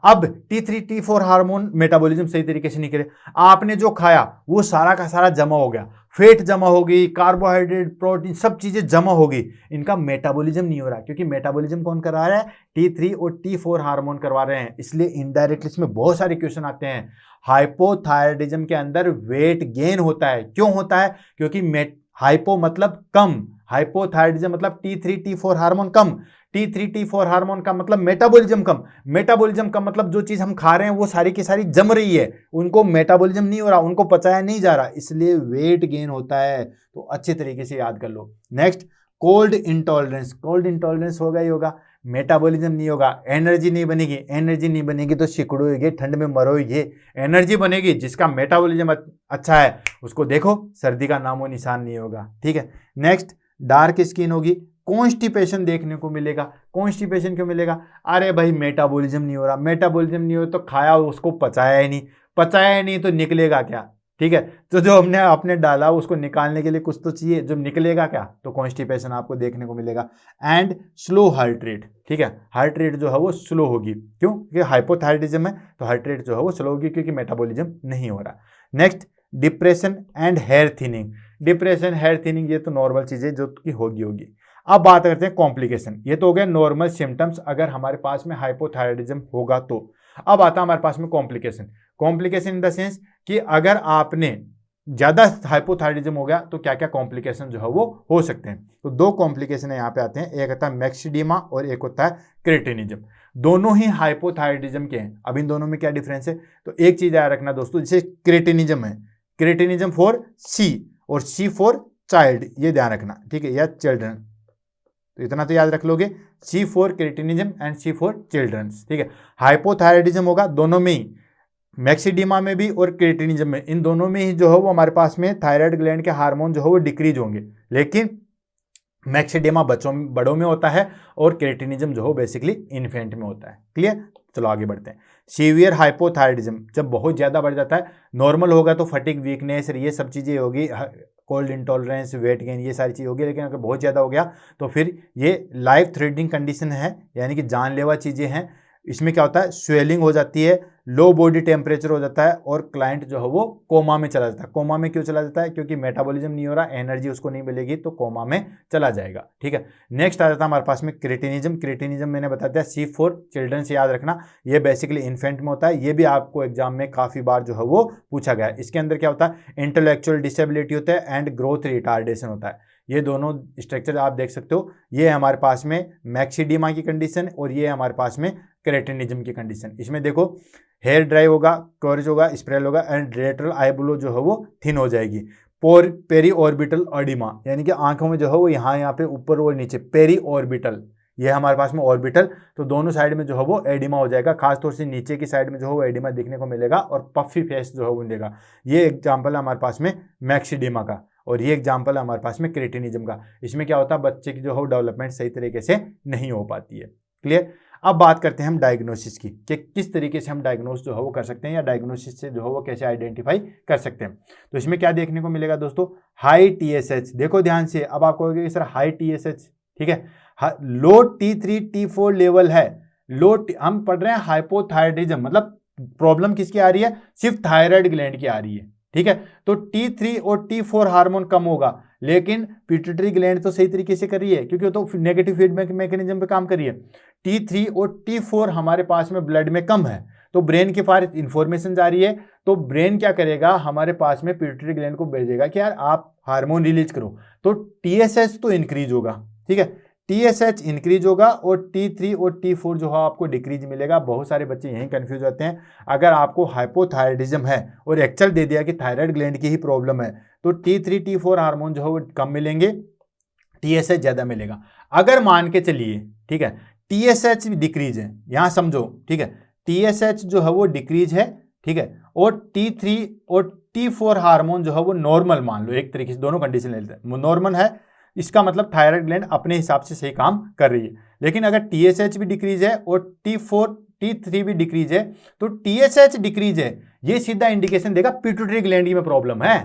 अब T3 T4 हार्मोन मेटाबॉलिज्म सही तरीके से नहीं करे, आपने जो खाया वो सारा का सारा जमा हो गया, फैट जमा हो गई, कार्बोहाइड्रेट प्रोटीन सब चीजें जमा हो गई, इनका मेटाबॉलिज्म नहीं हो रहा। क्योंकि मेटाबॉलिज्म कौन करवा रहा है, T3 और T4 हार्मोन करवा रहे हैं। इसलिए इनडायरेक्टली इसमें बहुत सारे क्वेश्चन आते हैं। हाइपोथायराइडिज्म के अंदर वेट गेन होता है। क्यों होता है, क्योंकि हाइपो मतलब कम, हाइपोथायराइडिज्म मतलब T3 T4 हार्मोन कम, T3 T4 हार्मोन का मतलब मेटाबॉलिज्म कम, मेटाबॉलिज्म का मतलब जो चीज हम खा रहे हैं वो सारी की सारी जम रही है, उनको मेटाबॉलिज्म नहीं हो रहा, उनको पचाया नहीं जा रहा, इसलिए वेट गेन होता है। तो अच्छे तरीके से याद कर लो। Next cold intolerance. Cold intolerance होगा ही होगा, मेटाबॉलिज्म नहीं होगा, एनर्जी नहीं बनेगी, एनर्जी नहीं बनेगी तो सिकुड़ोगे, ठंड में मरोगे। एनर्जी बनेगी, जिसका मेटाबॉलिज्म अच्छा है उसको देखो सर्दी का नामो निशान नहीं होगा, ठीक है। नेक्स्ट डार्क स्किन होगी, कॉन्स्टिपेशन देखने को मिलेगा। कॉन्स्टिपेशन क्यों मिलेगा, अरे भाई मेटाबॉलिज्म नहीं हो रहा, मेटाबॉलिज्म नहीं हो तो खाया उसको पचाया ही नहीं, पचाया ही नहीं तो निकलेगा क्या, ठीक है। तो जो हमने आपने डाला उसको निकालने के लिए कुछ तो चाहिए, जब निकलेगा क्या, तो कॉन्स्टिपेशन आपको देखने को मिलेगा। एंड स्लो हार्ट रेट, ठीक है, हार्ट रेट जो है वो स्लो होगी। क्यों, क्योंकि हाइपोथायराइडिज्म है तो हार्ट रेट जो है वो स्लो होगी, क्योंकि मेटाबॉलिज्म नहीं हो रहा। Next depression and hair thinning. Depression hair thinning ये तो नॉर्मल चीजें जो कि होगी। अब बात करते हैं कॉम्प्लिकेशन। ये तो हो गया नॉर्मल सिम्टम्स अगर हमारे पास में हाइपोथायराइडिज्म होगा तो। अब आता है हमारे पास में complication. Complication in the sense कि अगर आपने ज्यादा हाइपोथायराइडिज्म हो गया तो क्या क्या कॉम्प्लिकेशन जो है वो हो सकते हैं। तो दो कॉम्प्लिकेशन यहाँ पे आते हैं, एक होता है मैक्सिडीमा और एक होता है क्रेटिनिज्म। दोनों ही हाइपोथायराइडिज्म के हैं। अब इन दोनों में क्या डिफरेंस है, तो एक चीज याद रखना दोस्तों, जैसे क्रेटिनिज्म है, क्रेटिनिज्म फॉर सी और सी फॉर चाइल्ड, ये ध्यान रखना, ठीक है, या चिल्ड्रन, तो इतना तो याद रख लोगे, C for cretinism and C for childrens, ठीक है। हाइपोथायराइडिज्म होगा दोनों में ही, मैक्सिडीमा में भी और क्रेटिनिज्म में, इन दोनों में ही जो है वो हमारे पास में थायराइड ग्लैंड के हार्मोन जो है वो डिक्रीज होंगे, लेकिन मैक्सिडीमा बड़ों में होता है और क्रेटिनिज्म जो है बेसिकली इन्फेंट में होता है। क्लियर, चलो आगे बढ़ते हैं। सीवियर हाइपोथायराइडिज्म जब बहुत ज़्यादा बढ़ जाता है, नॉर्मल होगा तो फटीग, वीकनेस, ये सब चीज़ें होगी, कोल्ड इंटॉलरेंस, वेट गेन, ये सारी चीज़ होगी। लेकिन अगर बहुत ज़्यादा हो गया तो फिर ये लाइफ थ्रेटनिंग कंडीशन है, यानी कि जानलेवा चीज़ें हैं। इसमें क्या होता है, स्वेलिंग हो जाती है, लो बॉडी टेम्परेचर हो जाता है और क्लाइंट जो है वो कोमा में चला जाता है। कोमा में क्यों चला जाता है, क्योंकि मेटाबॉलिज्म नहीं हो रहा, एनर्जी उसको नहीं मिलेगी तो कोमा में चला जाएगा, ठीक है। नेक्स्ट आ जाता है हमारे पास में क्रेटिनिज्म। क्रेटिनिज्म मैंने बता दिया सी फॉर चिल्ड्रन से याद रखना, ये बेसिकली इन्फेंट में होता है। ये भी आपको एग्जाम में काफ़ी बार जो है वो पूछा गया है। इसके अंदर क्या होता है, इंटेलेक्चुअल डिसेबिलिटी होता है एंड ग्रोथ रिटार्डेशन होता है। ये दोनों स्ट्रक्चर आप देख सकते हो, ये हमारे पास में मैक्सिडीमा की कंडीशन और ये हमारे पास में क्रेटिनिज्म की कंडीशन। इसमें देखो हेयर ड्राई होगा, कवरेज होगा, स्प्रेल होगा एंड लेटरल आईब्रो जो है वो थिन हो जाएगी। पेरी ऑर्बिटल एडिमा, यानी कि आंखों में जो है वो यहाँ पे ऊपर और नीचे, पेरी ऑर्बिटल, ये हमारे पास में ऑर्बिटल, तो दोनों साइड में जो है वो एडिमा हो जाएगा। खासतौर से नीचे की साइड में जो है वो एडिमा देखने को मिलेगा और पफी फेस जो है वो मिलेगा। ये एग्जाम्पल है हमारे पास में मैक्सिडीमा का और ये एग्जाम्पल है हमारे पास में क्रेटिनिज्म का। इसमें क्या होता है, बच्चे की जो है डेवलपमेंट सही तरीके से नहीं हो पाती है। क्लियर। अब बात करते हैं हम डायग्नोसिस की, कि किस तरीके से हम डायग्नोस जो है वो कर सकते हैं या डायग्नोसिस से जो है वो कैसे आइडेंटिफाई कर सकते हैं। तो इसमें क्या देखने को मिलेगा दोस्तों, हाई TSH। देखो ध्यान से, अब आप कहोगे सर हाई TSH, ठीक है, लो T3 T4 लेवल है, हम पढ़ रहे हैं हाइपोथायराइडिज्म, मतलब प्रॉब्लम किसकी आ रही है, सिर्फ थायराइड ग्लैंड की आ रही है, ठीक है। तो T3 और T4 हार्मोन कम होगा, लेकिन पिट्यूटरी ग्लैंड तो सही तरीके से कर रही है क्योंकि वो तो नेगेटिव फीडबैक मैकेनिज्म पे काम कर रही है। T3 और T4 हमारे पास में ब्लड में कम है, तो ब्रेन के पास इंफॉर्मेशन जा रही है, तो ब्रेन क्या करेगा, हमारे पास में पिट्यूटरी ग्लैंड को भेजेगा कि यार आप हार्मोन रिलीज करो, तो TSH तो इंक्रीज होगा, ठीक है, TSH इंक्रीज होगा और T3 और T4 जो है आपको डिक्रीज मिलेगा। बहुत सारे बच्चे यहीं कंफ्यूज होते हैं, अगर आपको हाइपोथायराइडिज्म है और एक्चुअल दे दिया कि थायराइड ग्लैंड की ही प्रॉब्लम है, तो T3 T4 हार्मोन जो है वो कम मिलेंगे, TSH ज्यादा मिलेगा। अगर मान के चलिए, ठीक है, TSH डिक्रीज है, यहां समझो, ठीक है, TSH जो है वो डिक्रीज है, ठीक है, और T3 और T4 हार्मोन जो है वो नॉर्मल मान लो, एक तरीके से दोनों कंडीशन लेते हैं, नॉर्मल है, इसका मतलब थायराइड ग्लैंड अपने हिसाब से सही काम कर रही है। लेकिन अगर TSH भी डिक्रीज है और T4 T3 भी डिक्रीज है, तो TSH डिक्रीज है, ये सीधा इंडिकेशन देगा पिट्यूटरी ग्लैंड में प्रॉब्लम है,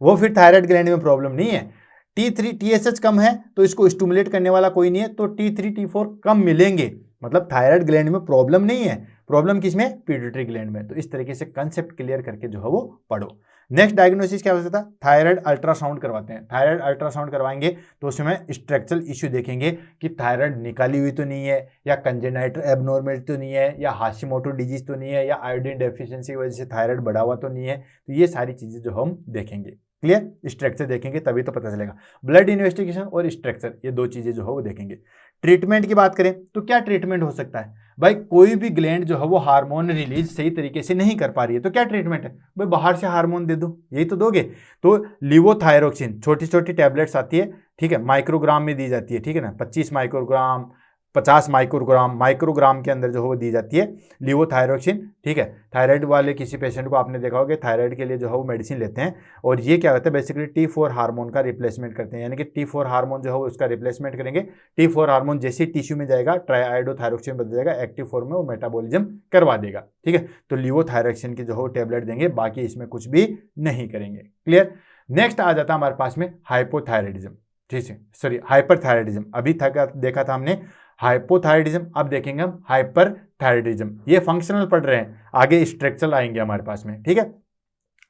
वो फिर थायराइड ग्लैंड में प्रॉब्लम नहीं है। T3 TSH कम है तो इसको स्टिमुलेट करने वाला कोई नहीं है, तो T3 T4 कम मिलेंगे, मतलब थायराइड ग्लैंड में प्रॉब्लम नहीं है, प्रॉब्लम किसमें, पिट्यूटरी ग्लैंड में। तो इस तरीके से कंसेप्ट क्लियर करके जो है वो पढ़ो। नेक्स्ट डायग्नोसिस क्या हो सकता है, थायराइड अल्ट्रासाउंड करवाते हैं। थायराइड अल्ट्रासाउंड करवाएंगे तो उसमें स्ट्रक्चरल इश्यू देखेंगे कि थायराइड निकाली हुई तो नहीं है, या कंजेनाइटल एबनॉर्मलिटी तो नहीं है, या हाशिमोटो डिजीज तो नहीं है, या आयोडीन डेफिशिएंसी की वजह से थायराइड बढ़ा हुआ तो नहीं है। तो ये सारी चीजें जो हम देखेंगे, क्लियर, स्ट्रक्चर देखेंगे तभी तो पता चलेगा। ब्लड इन्वेस्टिगेशन और स्ट्रक्चर, ये दो चीजें जो है वो देखेंगे। ट्रीटमेंट की बात करें तो क्या ट्रीटमेंट हो सकता है, भाई कोई भी ग्लैंड जो है वो हार्मोन रिलीज सही तरीके से नहीं कर पा रही है, तो क्या ट्रीटमेंट है, भाई बाहर से हार्मोन दे दो, यही तो दोगे। तो लिवोथायरोक्सिन छोटी छोटी टैबलेट्स आती है, ठीक है, माइक्रोग्राम में दी जाती है, ठीक है ना, 25 माइक्रोग्राम 50 माइक्रोग्राम के अंदर जो है वो दी जाती है लिवोथायरोक्सिन, ठीक है। थायराइड वाले किसी पेशेंट को आपने देखा होगा थायराइड के लिए जो है वो मेडिसिन लेते हैं, और ये क्या होता है, बेसिकली T4 हार्मोन का रिप्लेसमेंट करते हैं, यानी कि T4 हार्मोन जो है वो उसका रिप्लेसमेंट करेंगे। T4 हार्मोन जैसे टिश्यू में जाएगा ट्राइआयोडोथायरोक्सिन बदल जाएगा, एक्टिव फॉर्म में वो मेटाबॉलिज्म करवा देगा, ठीक है। तो लिवोथायरोक्सिन की जो है वो टेबलेट देंगे, बाकी इसमें कुछ भी नहीं करेंगे, क्लियर। नेक्स्ट आ जाता है हमारे पास में हाइपोथायराइडिज्म, ठीक है, सॉरी हाइपरथायराइडिज्म। अभी देखा था हमने हाइपोथायराइडिज्म, अब देखेंगे हम हाइपरथायराइडिज्म। ये फंक्शनल पढ़ रहे हैं, आगे स्ट्रक्चरल आएंगे हमारे पास में, ठीक है।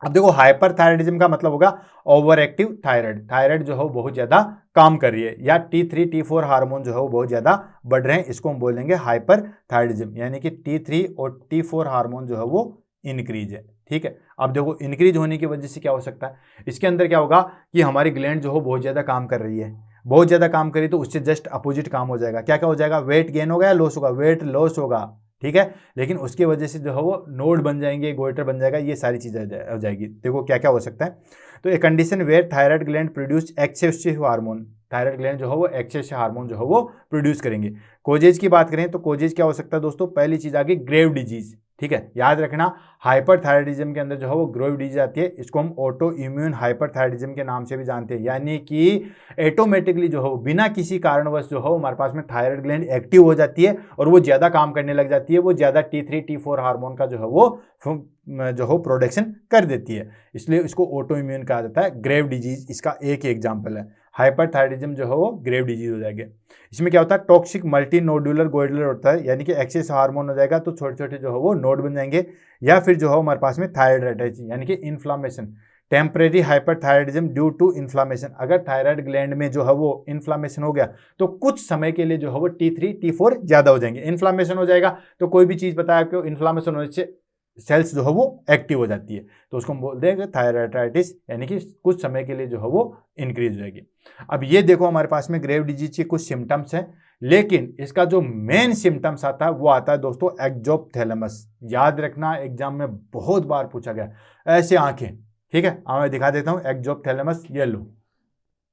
अब देखो हाइपरथायराइडिज्म का मतलब होगा ओवर एक्टिव थायराइड, थायराइड जो है बहुत ज्यादा काम कर रही है, या T3 T4 हार्मोन जो है वो बहुत ज्यादा बढ़ रहे हैं, इसको हम बोलेंगे हाइपरथायराइडिज्म, यानी कि T3 और T4 हार्मोन जो है वो इंक्रीज है, ठीक है। अब देखो इंक्रीज होने की वजह से क्या हो सकता है, इसके अंदर क्या होगा कि हमारी ग्लैंड जो है बहुत ज्यादा काम कर रही है, बहुत ज्यादा काम करी तो उससे जस्ट अपोजिट काम हो जाएगा। क्या क्या हो जाएगा, वेट गेन होगा या लॉस होगा, वेट लॉस होगा, ठीक है। लेकिन उसकी वजह से जो है वो नोड बन जाएंगे, गोइटर बन जाएगा, ये सारी चीजें हो जाएगी। देखो क्या क्या हो सकता है, तो a condition where thyroid gland produce excessive hormone, thyroid gland जो है वो एक्सेसिव हार्मोन जो है वो प्रोड्यूस करेंगे। कोजेज की बात करें तो कोजेज क्या हो सकता है दोस्तों, पहली चीज आ गई ग्रेव डिजीज, ठीक है, याद रखना हाइपरथायराइडिज्म के अंदर जो है वो ग्रेव डिजीज आती है, इसको हम ऑटो इम्यून हाइपरथायराइडिज्म के नाम से भी जानते हैं, यानी कि ऑटोमेटिकली जो है बिना किसी कारणवश जो है हमारे पास में थायराइड ग्लैंड एक्टिव हो जाती है और वो ज्यादा काम करने लग जाती है, वो ज्यादा T3 T4 हार्मोन का जो है वो प्रोडक्शन कर देती है, इसलिए इसको ऑटो इम्यून कहा जाता है। ग्रेव डिजीज इसका एक एग्जाम्पल है, हाइपरथायराइडिज्म जो है वो ग्रेव डिजीज हो जाएगी। इसमें क्या होता है, टॉक्सिक मल्टी नोडुलर गोइडुलर होता है, यानी कि एक्सेस हार्मोन हो जाएगा तो छोटे छोटे जो है वो नोड बन जाएंगे, या फिर जो है हमारे पास में थायराइडाइटिस यानी कि inflammation, temporary hyperthyroidism due to inflammation. अगर थायराइड ग्लैंड में जो है वो इन्फ्लामेशन हो गया तो कुछ समय के लिए जो है वो T3 T4 ज्यादा हो जाएंगे। इन्फ्लामेशन हो जाएगा तो कोई भी चीज बताया आपको, इन्फ्लामेशन होने से सेल्स जो है वो एक्टिव हो जाती है, तो उसको हम बोल देंगे थायराइडाइटिस, यानी कि कुछ समय के लिए जो है वो इंक्रीज हो जाएगी। अब ये देखो हमारे पास में ग्रेव डिजीज के कुछ सिम्टम्स हैं, लेकिन इसका जो मेन सिम्टम्स आता है वो आता है दोस्तों एक्जोप्थैलेमस। याद रखना, एग्जाम में बहुत बार पूछा गया, ऐसे आंखें, ठीक है, मैं दिखा देता हूं, एक्जोप्थैलेमस ये लो,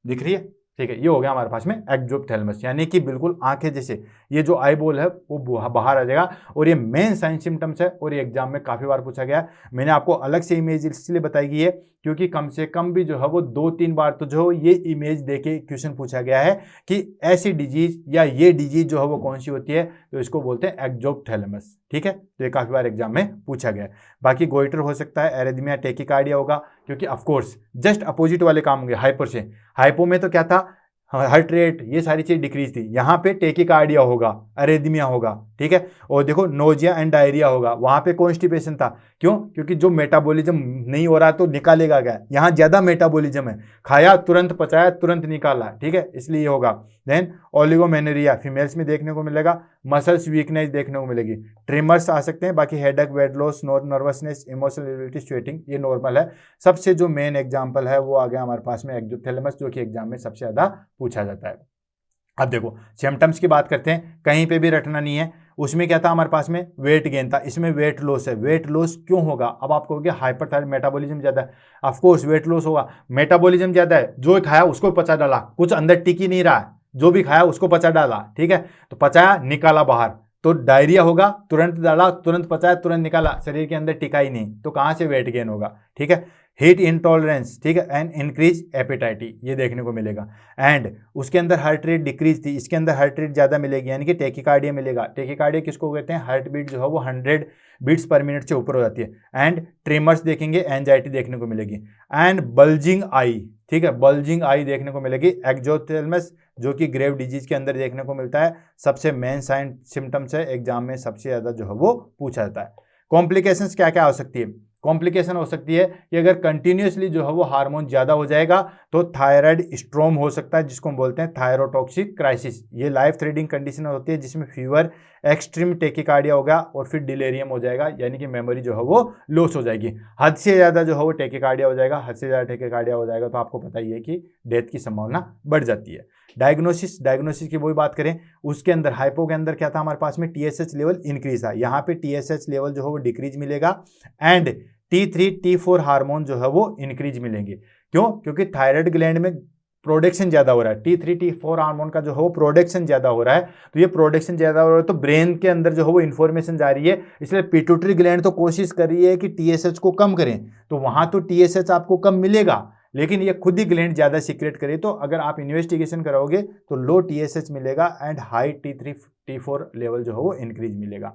दिख रही है, ठीक है, ये हो गया हमारे पास में एक्जोप्थैलेमस, यानी कि बिल्कुल आंखें जैसे, ये जो आई बॉल है वो बाहर आ जाएगा, और ये मेन साइन सिम्टम्स है, और ये एग्जाम में काफी बार पूछा गया। मैंने आपको अलग से इमेज इसलिए बताई गई है क्योंकि कम से कम भी जो है वो 2-3 बार तो जो ये इमेज देके क्वेश्चन पूछा गया है कि ऐसी डिजीज या ये डिजीज जो है वो कौन सी होती है, तो इसको बोलते हैं एक्जोप्थैलेमस, ठीक है। तो ये काफी बार एग्जाम में पूछा गया है। बाकी गोइटर हो सकता है, एरिथमिया, टेकिकार्डिया होगा, क्योंकि ऑफकोर्स जस्ट अपोजिट वाले काम होंगे हाइपर से। हाइपो में तो क्या था, हार्ट रेट, ये सारी चीज डिक्रीज थी। यहाँ पे टेकिकार्डिया होगा, अरेदमिया होगा, ठीक है। और देखो नोजिया एंड डायरिया होगा, वहां पे कॉन्स्टिपेशन था। क्यों? क्योंकि जो मेटाबॉलिज्म नहीं हो रहा तो निकालेगा क्या, यहाँ ज्यादा मेटाबॉलिज्म है, खाया तुरंत पचाया तुरंत निकाला, ठीक है, इसलिए ये होगा। देन ओलिगोमेनोरिया फीमेल्स में देखने को मिलेगा, मसल्स वीकनेस देखने को मिलेगी, ट्रिमर्स आ सकते हैं, बाकी headache, weight loss, nervousness, emotional irritability, sweating, ये नॉर्मल है। सबसे जो मेन एग्जांपल है वो आ गया हमारे पास में एक्सोथैलेमस, जो कि एग्जाम में सबसे ज्यादा पूछा जाता है। अब देखो सिम्टम्स की बात करते हैं, कहीं पे भी रटना नहीं है। उसमें क्या था हमारे पास में, वेट गेन था, इसमें वेट लॉस है। वेट लॉस क्यों होगा? अब आप कहोगे हाइपरथायराइड, मेटाबॉलिज्म ज्यादा है, ऑफ कोर्स वेट लॉस होगा, मेटाबॉलिज्म ज्यादा है, जो खाया उसको पचा डाला, कुछ अंदर टिक ही नहीं रहा है, जो भी खाया उसको पचा डाला, ठीक है, तो पचाया निकाला बाहर, तो डायरिया होगा, तुरंत डाला तुरंत पचाया तुरंत निकाला, शरीर के अंदर टिका ही नहीं, तो कहां से वेट गेन होगा, ठीक है। हीट इंटॉलरेंस, ठीक है, एंड इंक्रीज एपेटाइटी, ये देखने को मिलेगा। एंड उसके अंदर हार्ट रेट डिक्रीज थी, इसके अंदर हार्ट रेट ज्यादा मिलेगी, यानी कि टेकिकार्डिया मिलेगा। टेकिकार्डिया किसको कहते हैं? हार्ट बीट जो है वो 100 बीट्स पर मिनट से ऊपर हो जाती है। एंड ट्रेमर्स देखेंगे, एंजाइटी देखने को मिलेगी, एंड बल्जिंग आई, ठीक है, बल्जिंग आई देखने को मिलेगी। एक्सोथैलेमस जो कि ग्रेव डिजीज के अंदर देखने को मिलता है, सबसे मेन साइन सिम्टम्स है, एग्जाम में सबसे ज्यादा जो है वो पूछा जाता है। कॉम्प्लिकेशंस क्या क्या हो सकती है? कॉम्प्लिकेशन हो सकती है कि अगर कंटिन्यूसली जो है वो हार्मोन ज्यादा हो जाएगा तो थायराइड स्ट्रोम हो सकता है, जिसको हम बोलते हैं थायरोटॉक्सिक क्राइसिस। ये लाइफ थ्रेटनिंग कंडीशन होती है जिसमें फीवर, एक्सट्रीम टेकिकार्डिया होगा और फिर डिलेरियम हो जाएगा, यानी कि मेमोरी जो है वो लॉस हो जाएगी। हद से ज्यादा जो है वो टेकिकार्डिया हो जाएगा, हद से ज्यादा टेकिकार्डिया हो जाएगा तो आपको पता ही है कि डेथ की संभावना बढ़ जाती है। डायग्नोसिस की वही बात करें, उसके अंदर हाइपो के अंदर क्या था हमारे पास में, टीएसएच लेवल इंक्रीज था, यहाँ पे टीएसएच लेवल जो है वो डिक्रीज मिलेगा। एंड T3 T4 हार्मोन जो है वो इंक्रीज मिलेंगे। क्यों? क्योंकि थायराइड ग्लैंड में प्रोडक्शन ज्यादा हो रहा है, T3 T4 हार्मोन का जो है वो प्रोडक्शन ज्यादा हो रहा है, तो ये प्रोडक्शन ज्यादा हो रहा है तो ब्रेन के अंदर जो है वो इंफॉर्मेशन जा रही है, इसलिए पिट्यूटरी ग्लैंड तो कोशिश कर रही है कि टीएसएच को कम करें, तो वहां तो टीएसएच आपको कम मिलेगा, लेकिन ये खुद ही ग्लैंड ज्यादा सीक्रेट करे, तो अगर आप इन्वेस्टिगेशन कराओगे तो लो टीएसएच मिलेगा and high T3 T4 level जो है वो इंक्रीज मिलेगा।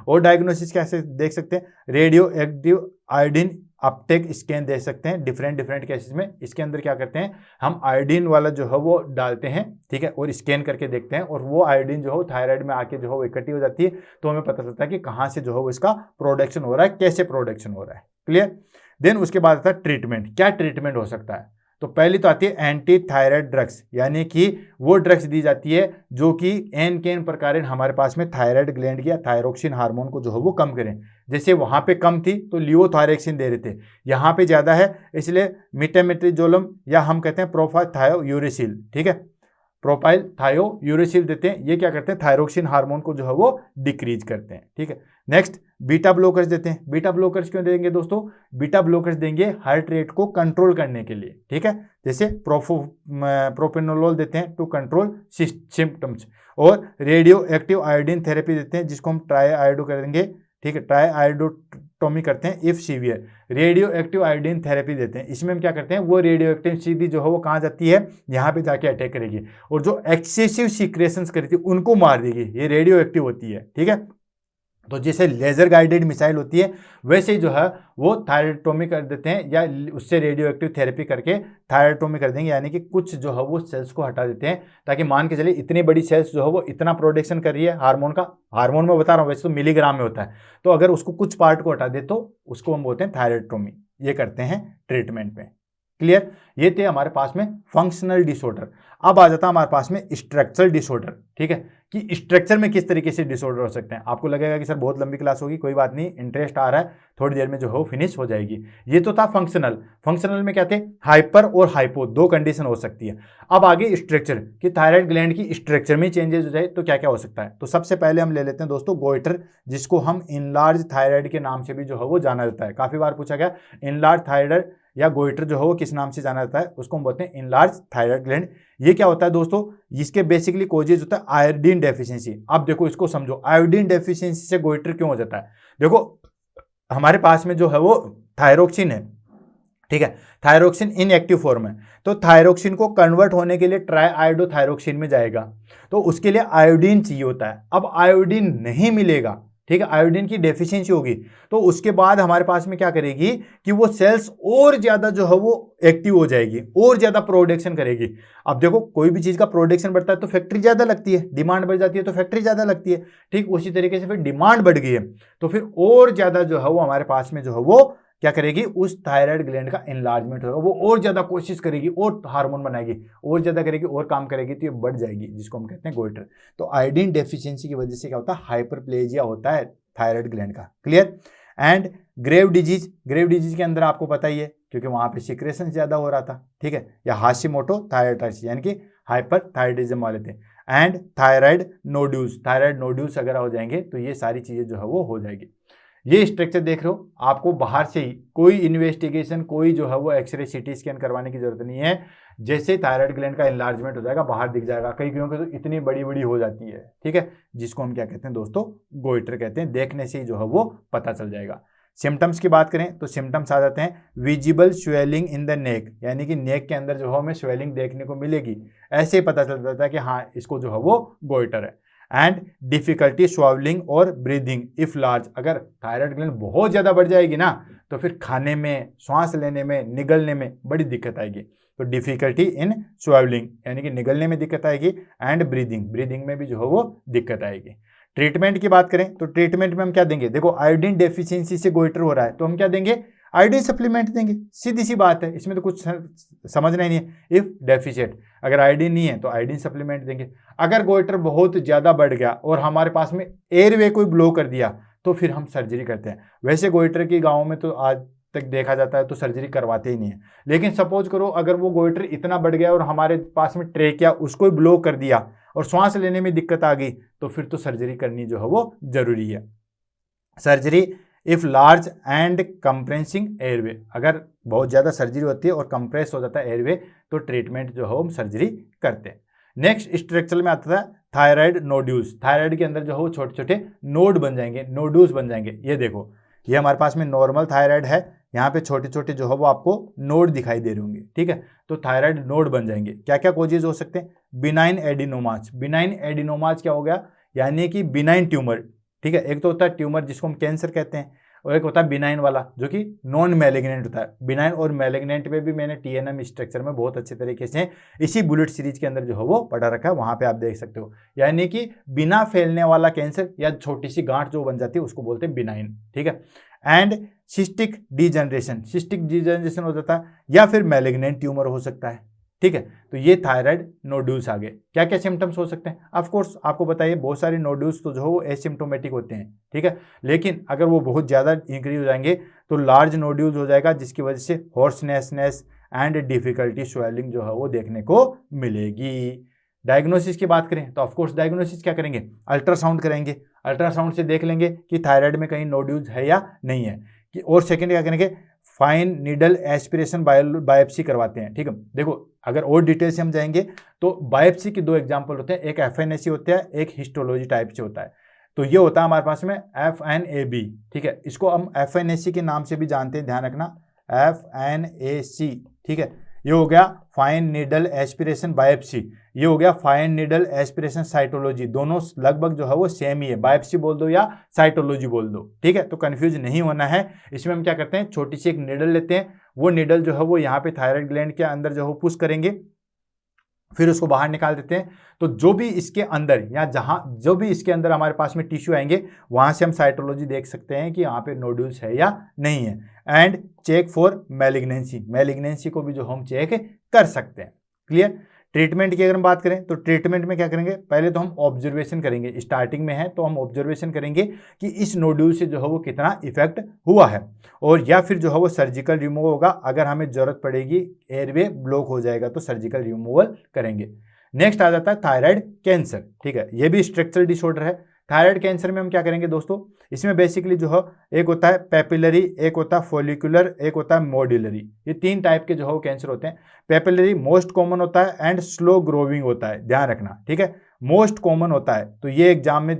और डायग्नोसिस कैसे देख सकते हैं, radio active iodine uptake scan दे सकते हैं डिफरेंट केसेस में। इसके अंदर क्या करते हैं, हम आयोडीन वाला जो है वो डालते हैं, ठीक है, और स्कैन करके देखते हैं, और वो आयोडीन जो है थायराइड में आके जो है वो इकट्ठी हो जाती है, तो हमें पता चलता है कि कहाँ से जो है वो इसका प्रोडक्शन हो रहा है, कैसे प्रोडक्शन हो रहा है। क्लियर? देन उसके बाद आता है ट्रीटमेंट। क्या ट्रीटमेंट हो सकता है? तो पहली तो आती है एंटी थायराइड ड्रग्स, यानी कि वो ड्रग्स दी जाती है जो कि एन के एन प्रकार हमारे पास में थायराइड ग्लैंड या थायरोक्सिन हार्मोन को जो है वो कम करें। जैसे वहां पे कम थी तो लियोथायरेक्सिन दे रहे थे, यहाँ पे ज्यादा है इसलिए मिटामेट्रिजोलम या हम कहते हैं प्रोपाथायोयूरेसिल, ठीक है, प्रोपाइल थायोयूरेसिल देते हैं। ये क्या करते हैं, थायरोक्सिन हार्मोन को जो है वो डिक्रीज करते हैं, ठीक है। नेक्स्ट बीटा ब्लोकर्स देते हैं। बीटा ब्लोकर्स क्यों देंगे दोस्तों? बीटा ब्लोकर्स देंगे हार्ट रेट को कंट्रोल करने के लिए, ठीक है, जैसे प्रोपेनोलोल देते हैं टू कंट्रोल सिम्टम्स, और रेडियो एक्टिव आयोडीन थेरेपी देते हैं जिसको हम ट्राई आयोडो करेंगे, ठीक है, ट्राई आयोडोटोमी करते हैं if severe. Radio active iodine therapy देते हैं, इसमें हम क्या करते हैं, वो रेडियो एक्टिव सीधी जो है वो कहाँ जाती है, यहाँ पे जाके अटैक करेगी, और जो एक्सेसिव सीक्रेशंस करी थी उनको मार देगी, ये रेडियो एक्टिव होती है, ठीक है। तो जैसे लेजर गाइडेड मिसाइल होती है वैसे ही जो है वो थायरेक्टोमी कर देते हैं, या उससे रेडियो एक्टिव थेरेपी करके थायरेक्टोमी कर देंगे, यानी कि कुछ जो है वो सेल्स को हटा देते हैं, ताकि मान के चलिए इतनी बड़ी सेल्स जो है वो इतना प्रोडक्शन कर रही है हार्मोन का, हार्मोन में बता रहा हूँ वैसे तो मिलीग्राम में होता है, तो अगर उसको कुछ पार्ट को हटा दे तो उसको हम बोलते हैं थायरेक्टोमी। ये करते हैं ट्रीटमेंट में। क्लियर? ये थे हमारे पास में फंक्शनल डिसऑर्डर। अब आ जाता है हमारे पास में स्ट्रक्चरल डिसऑर्डर, ठीक है, कि स्ट्रक्चर में किस तरीके से डिसऑर्डर हो सकते हैं। आपको लगेगा कि सर बहुत लंबी क्लास होगी, कोई बात नहीं, इंटरेस्ट आ रहा है, थोड़ी देर में जो हो फिनिश हो जाएगी। ये तो था फंक्शनल। फंक्शनल में क्या थे, हाइपर और हाइपो, दो कंडीशन हो सकती है। अब आगे स्ट्रक्चर, कि थायराइड ग्लैंड की स्ट्रक्चर में चेंजेस हो जाए तो क्या क्या हो सकता है। तो सबसे पहले हम ले लेते हैं दोस्तों गोइटर, जिसको हम इनलार्ज थायराइड के नाम से भी जो है वो जाना जाता है। काफी बार पूछा गया इनलार्ज थायराइड या गोइटर जो है वो किस नाम से जाना जाता है, उसको हम बोलते हैं इनलार्ज थायराइड ग्लैंड। ये क्या होता है दोस्तों, इसके बेसिकली कॉजेज होता है आयोडीन डेफिशिएंसी। अब देखो इसको समझो, आयोडीन डेफिशिएंसी से गोइटर क्यों हो जाता है। देखो हमारे पास में जो है वो थायरोक्सिन है, ठीक है, थायरोक्सिन इनएक्टिव फॉर्म है, तो थायरोक्सिन को कन्वर्ट होने के लिए ट्राई आयोडोथायरोक्सिन में जाएगा, तो उसके लिए आयोडीन चाहिए होता है। अब आयोडीन नहीं मिलेगा ठीक है, आयोडीन की डेफिशिएंसी होगी, तो उसके बाद हमारे पास में क्या करेगी कि वो सेल्स और ज्यादा जो है वो एक्टिव हो जाएगी, और ज्यादा प्रोडक्शन करेगी। अब देखो कोई भी चीज का प्रोडक्शन बढ़ता है तो फैक्ट्री ज्यादा लगती है, डिमांड बढ़ जाती है तो फैक्ट्री ज्यादा लगती है। ठीक उसी तरीके से फिर डिमांड बढ़ गई है तो फिर और ज्यादा जो है वो हमारे पास में जो है वो क्या करेगी, उस थायराइड ग्लैंड का एनलार्जमेंट होगा, वो और ज्यादा कोशिश करेगी और हार्मोन बनाएगी, और ज्यादा करेगी और काम करेगी, तो ये बढ़ जाएगी, जिसको हम कहते हैं गोइटर। तो आयोडीन डेफिशिएंसी की वजह से क्या होता है, हाइपरप्लेजिया होता है थायराइड ग्लैंड का। क्लियर। एंड ग्रेव डिजीज के अंदर आपको पता ही है, क्योंकि वहां पे सिक्रेशन ज्यादा हो रहा था, ठीक है, या हाशिमोटो थायराइडाइटिस यानी कि हाइपरथायराइडिज्म वाले थे। एंड थायराइड नोड्यूल्स अगर हो जाएंगे तो ये सारी चीजें जो है वो हो जाएगी। ये स्ट्रक्चर देख रहे हो, आपको बाहर से ही कोई इन्वेस्टिगेशन, कोई जो है वो एक्सरे सीटी स्कैन करवाने की जरूरत नहीं है। जैसे थायराइड ग्लैंड का एनलार्जमेंट हो जाएगा बाहर दिख जाएगा, कई कईयों की तो इतनी बड़ी बड़ी हो जाती है, ठीक है, जिसको हम क्या कहते हैं दोस्तों, गोइटर कहते हैं। देखने से ही जो है वो पता चल जाएगा। सिम्टम्स की बात करें तो सिम्टम्स आ जाते हैं visible swelling in the neck, यानी कि नेक के अंदर जो है हमें स्वेलिंग देखने को मिलेगी, ऐसे ही पता चल जाता है कि हाँ इसको जो है वो गोइटर है। एंड डिफिकल्टी स्वॉवलिंग और ब्रीदिंग इफ लार्ज, अगर थायराइड ग्लैंड बहुत ज़्यादा बढ़ जाएगी ना तो फिर खाने में, श्वास लेने में, निगलने में बड़ी दिक्कत आएगी। तो डिफिकल्टी इन स्वॉवलिंग यानी कि निगलने में दिक्कत आएगी, एंड ब्रीदिंग में भी जो है वो दिक्कत आएगी। ट्रीटमेंट की बात करें तो ट्रीटमेंट में हम क्या देंगे, देखो आयोडीन डेफिशिएंसी से गोइटर हो रहा है तो हम क्या देंगे, आयोडीन सप्लीमेंट देंगे, सीधी सी बात है, इसमें तो कुछ समझना ही नहीं है। इफ डेफिशिएंट, अगर आयोडीन नहीं है तो आयोडीन सप्लीमेंट देंगे। अगर गोइटर बहुत ज़्यादा बढ़ गया और हमारे पास में एयरवे कोई ब्लो कर दिया तो फिर हम सर्जरी करते हैं। वैसे गोइटर की गाँव में तो आज तक देखा जाता है तो सर्जरी करवाते ही नहीं है, लेकिन सपोज करो अगर वो गोइटर इतना बढ़ गया और हमारे पास में ट्रेकिया उसको ब्लो कर दिया और श्वास लेने में दिक्कत आ गई तो फिर तो सर्जरी करनी जो है वो जरूरी है। Surgery if large and compressing airway, अगर बहुत ज़्यादा सर्जरी होती है और कंप्रेस हो जाता है एयरवे तो ट्रीटमेंट जो है हम सर्जरी करते हैं। नेक्स्ट स्ट्रक्चर में आता है थायराइड नोड्यूल्स, थायराइड के अंदर जो है वो छोटे छोटे नोड बन जाएंगे, नोड्यूल्स बन जाएंगे। ये देखो ये हमारे पास में नॉर्मल थायराइड है, यहाँ पे छोटे छोटे जो है वो आपको नोड दिखाई दे रहे होंगे, ठीक है, तो थायराइड नोड बन जाएंगे। क्या क्या कोजेज हो सकते हैं, बिनाइन एडिनोमाज क्या हो गया, यानी कि बिनाइन ट्यूमर, ठीक है, एक तो होता है ट्यूमर जिसको हम कैंसर कहते हैं, और एक होता है बिनाइन वाला जो कि नॉन मैलिग्नेंट होता है। बिनाइन और मैलिग्नेंट पे भी मैंने टीएनएम स्ट्रक्चर में बहुत अच्छे तरीके से इसी बुलेट सीरीज के अंदर जो है वो पढ़ा रखा है, वहां पे आप देख सकते हो। यानी कि बिना फैलने वाला कैंसर या छोटी सी गांठ जो बन जाती है उसको बोलते हैं बिनाइन, ठीक है। एंड सिस्टिक डिजनरेशन हो जाता है, या फिर मैलिग्नेंट ट्यूमर हो सकता है, ठीक है। तो ये थायराइड नोड्यूल्स आ गए। क्या क्या सिम्टम्स हो सकते हैं, ऑफ कोर्स आपको बताइए बहुत सारे नोड्यूल्स तो जो है वो एसिम्टोमेटिक होते हैं, ठीक है, लेकिन अगर वो बहुत ज़्यादा इंक्रीज हो जाएंगे तो लार्ज नोड्यूल्स हो जाएगा, जिसकी वजह से हॉर्सनेसनेस एंड डिफिकल्टी स्वेलिंग जो है वो देखने को मिलेगी। डायग्नोसिस की बात करें तो ऑफकोर्स डायग्नोसिस क्या करेंगे, अल्ट्रासाउंड करेंगे, अल्ट्रासाउंड से देख लेंगे कि थायराइड में कहीं नोड्यूल्स है या नहीं है। कि और सेकंड क्या करेंगे, फाइन नीडल एस्पिरेशन बायोप्सी करवाते हैं, ठीक है। देखो अगर और डिटेल से हम जाएंगे तो बायोप्सी के दो एग्जाम्पल होते हैं, एक FNAC होता है, एक हिस्टोलॉजी टाइप से होता है। तो ये होता है हमारे पास में FNAB, ठीक है, इसको हम FNAC के नाम से भी जानते हैं, ध्यान रखना, FNAC, ठीक है। ये हो गया फाइन नीडल एस्पिरेशन बायोप्सी, ये हो गया फाइन नीडल एस्पिरेशन साइटोलॉजी, दोनों लगभग जो है वो सेम ही है, बायोप्सी बोल दो या साइटोलॉजी बोल दो, ठीक है। तो कंफ्यूज नहीं होना है। इसमें हम क्या करते हैं, छोटी सी एक नीडल लेते हैं, वो नीडल जो है वो यहाँ पे थायराइड ग्लैंड के अंदर जो है पुश करेंगे, फिर उसको बाहर निकाल देते हैं। तो जो भी इसके अंदर या जहाँ जो भी इसके अंदर हमारे पास में टिश्यू आएंगे वहाँ से हम साइटोलॉजी देख सकते हैं कि यहाँ पे नोड्यूल्स है या नहीं है। एंड चेक फॉर मैलिग्नेंसी को भी जो हम चेक कर सकते हैं। क्लियर। ट्रीटमेंट की अगर हम बात करें तो ट्रीटमेंट में क्या करेंगे, पहले तो हम ऑब्जर्वेशन करेंगे, स्टार्टिंग में है तो हम ऑब्जर्वेशन करेंगे कि इस नोड्यूल से जो है वो कितना इफेक्ट हुआ है, और या फिर जो है वो सर्जिकल रिमूव होगा, अगर हमें जरूरत पड़ेगी एयरवे ब्लॉक हो जाएगा तो सर्जिकल रिमूवल करेंगे। नेक्स्ट आ जाता है थायराइड कैंसर, ठीक है, ये भी स्ट्रक्चरल डिसऑर्डर है। थायराइड कैंसर में हम क्या करेंगे दोस्तों, इसमें बेसिकली जो है एक होता है पेपिलरी, एक होता है फॉलिकुलर, एक होता है मॉड्यूलरी, ये तीन टाइप के जो है वो कैंसर होते हैं। पेपिलरी मोस्ट कॉमन होता है एंड स्लो ग्रोविंग होता है, ध्यान रखना, ठीक है, मोस्ट कॉमन होता है। तो ये एग्जाम में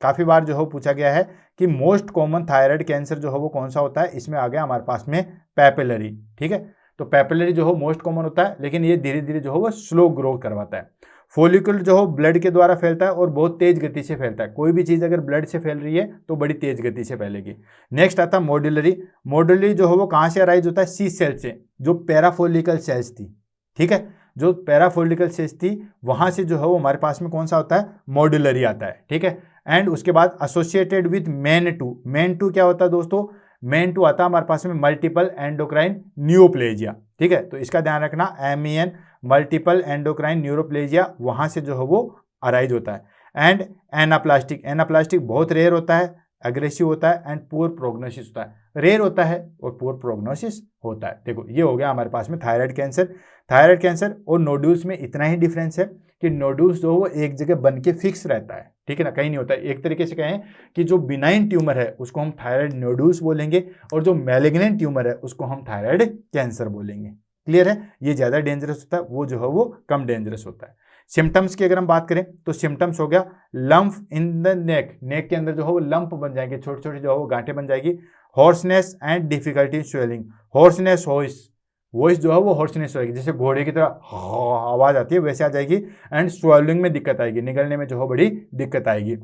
काफ़ी बार जो है पूछा गया है कि मोस्ट कॉमन थायराइड कैंसर जो है वो कौन सा होता है, इसमें आ गया हमारे पास में पेपिलरी, ठीक है। तो पेपिलरी जो है मोस्ट कॉमन होता है, लेकिन ये धीरे धीरे जो है वो स्लो ग्रो करवाता है। फॉलिकल जो हो ब्लड के द्वारा फैलता है और बहुत तेज गति से फैलता है। कोई भी चीज़ अगर ब्लड से फैल रही है तो बड़ी तेज गति से फैलेगी। नेक्स्ट आता है मॉड्यूलरी। मॉड्यूलरी जो है वो कहाँ से अराइज होता है? सी सेल से, जो पैराफोलिकल सेल्स थी, ठीक है, जो पैराफोलिकल सेल्स थी वहां से जो है वो हमारे पास में कौन सा होता है? मॉड्यूलरी आता है, ठीक है। एंड उसके बाद associated with MEN two. MEN two क्या होता है दोस्तों? मेन टू आता है हमारे पास में मल्टीपल एंडोक्राइन न्यूरोप्लेजिया, ठीक है। तो इसका ध्यान रखना, MEN मल्टीपल एंडोक्राइन न्यूरोप्लेजिया वहां से जो है वो अराइज होता है। And anaplastic. एनाप्लास्टिक बहुत रेयर होता है, एग्रेसिव होता है एंड पुअर प्रोग्नोसिस होता है। रेयर होता है और पुअर प्रोग्नोसिस होता है। देखो ये हो गया हमारे पास में थायराइड कैंसर। थायराइड कैंसर और नोड्यूल्स में इतना ही डिफरेंस है कि नोड्यूल्स जो वो एक जगह बन के फिक्स रहता है, ठीक है ना, कहीं नहीं होता है। एक तरीके से कहें कि जो बिनाइन ट्यूमर है उसको हम थायराइड नोड्यूल्स बोलेंगे और जो मैलिग्नेंट ट्यूमर है उसको हम थायराइड कैंसर बोलेंगे। क्लियर है? ये ज़्यादा डेंजरस होता है, वो जो है वो कम डेंजरस होता है। सिम्टम्स की अगर हम बात करें तो सिम्टम्स हो गया लंप इन द नेक। नेक के अंदर जो है वो लंप बन जाएंगे, छोटे छोटे जो है वो गांठें बन जाएगी। Hoarseness and difficulty swelling. Hoarseness, voice जो है वो हॉर्सनेस होगी, जैसे घोड़े की तरह आवाज आती है वैसे आ जाएगी। एंड स्वेलिंग में दिक्कत आएगी, निकलने में जो है बड़ी दिक्कत आएगी।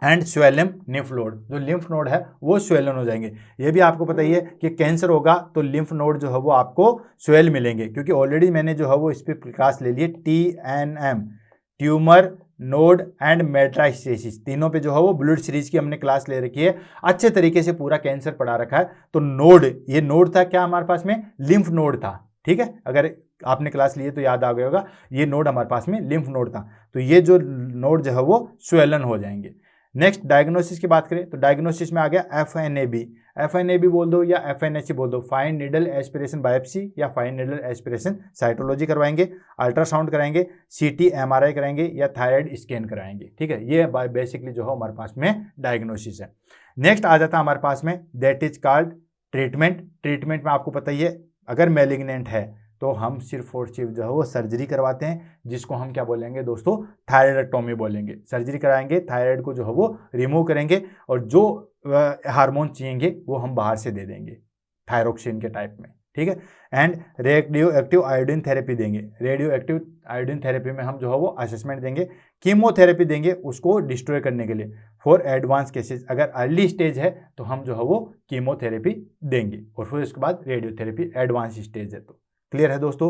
एंड स्वेलम लिम्फ नोड, जो लिम्फ नोड है वो स्वेलन हो जाएंगे। ये भी आपको पता ही है कि कैंसर होगा तो लिम्फ नोड जो है वो आपको स्वेल मिलेंगे, क्योंकि ऑलरेडी मैंने जो है वो इस पर क्लास ले ली है। TNM, tumour node and metastasis, तीनों पे जो है वो बुलेट सीरीज की हमने क्लास ले रखी है। अच्छे तरीके से पूरा कैंसर पढ़ा रखा है। तो नोड, ये नोड था क्या हमारे पास में? लिम्फ नोड था, ठीक है। अगर आपने क्लास ली है तो याद आ गया होगा, ये नोड हमारे पास में लिम्फ नोड था। तो ये जो नोड जो है वो स्वेलन हो जाएंगे। नेक्स्ट डायग्नोसिस की बात करें तो डायग्नोसिस में आ गया FNAB। FNAB बोल दो या FNAC बोल दो, फाइन नीडल एस्पिरेशन बायोप्सी या फाइन नीडल एस्पिरेशन साइटोलॉजी करवाएंगे, अल्ट्रासाउंड कराएंगे, CT MRI कराएंगे या थायराइड स्कैन कराएंगे, ठीक है। ये बेसिकली जो है हमारे पास में डायग्नोसिस है। नेक्स्ट आ जाता है हमारे पास में that is called treatment. Treatment में आपको पता ही है, अगर मैलिग्नेंट है तो हम सिर्फ और सिर्फ जो है वो सर्जरी करवाते हैं, जिसको हम क्या बोलेंगे दोस्तों? थायराइडेक्टोमी बोलेंगे। सर्जरी कराएंगे, थायराइड को जो है वो रिमूव करेंगे और जो हार्मोन चाहिए वो हम बाहर से दे देंगे थायरोक्सिन के टाइप में, ठीक है। And radio active iodine therapy देंगे। रेडियो एक्टिव आयोडीन थेरेपी में हम जो है वो असेसमेंट देंगे। कीमोथेरेपी देंगे उसको डिस्ट्रॉय करने के लिए। फॉर एडवांस केसेस, अगर अर्ली स्टेज है तो हम जो है वो कीमोथेरेपी देंगे और फिर उसके बाद रेडियोथेरेपी एडवांस स्टेज है। तो क्लियर है दोस्तों?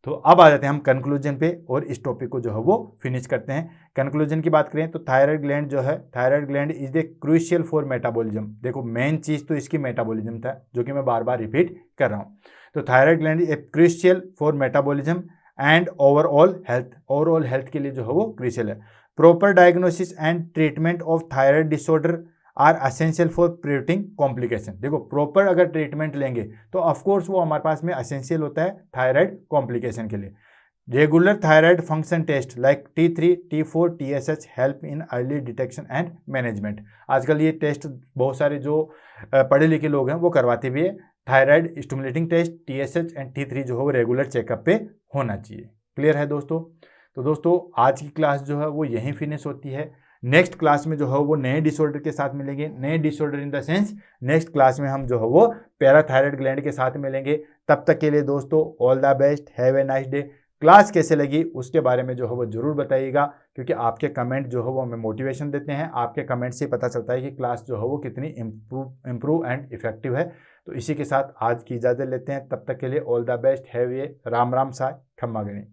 तो अब आ जाते हैं हम कंक्लूजन पे और इस टॉपिक को जो है वो फिनिश करते हैं। कंक्लूजन की बात करें तो थायराइड ग्लैंड जो है, thyroid gland is the crucial for metabolism. देखो मेन चीज तो इसकी मेटाबॉलिज्म था, जो कि मैं बार बार रिपीट कर रहा हूँ। तो thyroid gland is crucial for metabolism and overall health. Overall health के लिए जो है वो क्रूशियल है। Proper diagnosis and treatment of thyroid disorder are essential for preventing complication. देखो प्रॉपर अगर ट्रीटमेंट लेंगे तो ऑफकोर्स वो हमारे पास में असेंशियल होता है थायराइड कॉम्प्लिकेशन के लिए। Regular thyroid function taste like T3, T4, TSH help in early detection and management. आजकल ये टेस्ट बहुत सारे जो पढ़े लिखे लोग हैं वो करवाते भी है। Thyroid stimulating test TSH and T3 जो है वो रेगुलर चेकअप पे होना चाहिए। क्लियर है दोस्तों? तो दोस्तों आज की क्लास जो है वो यहीं फिनिश होती है। नेक्स्ट क्लास में जो है वो नए डिसऑर्डर के साथ मिलेंगे। नए disorder in the sense next class में हम जो है वो पैराथायराइड ग्लैंड के साथ मिलेंगे। तब तक के लिए दोस्तों all the best, have a nice day. Class कैसे लगी उसके बारे में जो है वो जरूर बताइएगा, क्योंकि आपके कमेंट जो है वो हमें मोटिवेशन देते हैं। आपके कमेंट से पता चलता है कि क्लास जो है वो कितनी इम्प्रूव एंड इफेक्टिव है। तो इसी के साथ आज की इजाज़त लेते हैं। तब तक के लिए all the best, have a Ram Ram सा खम्मा गणी।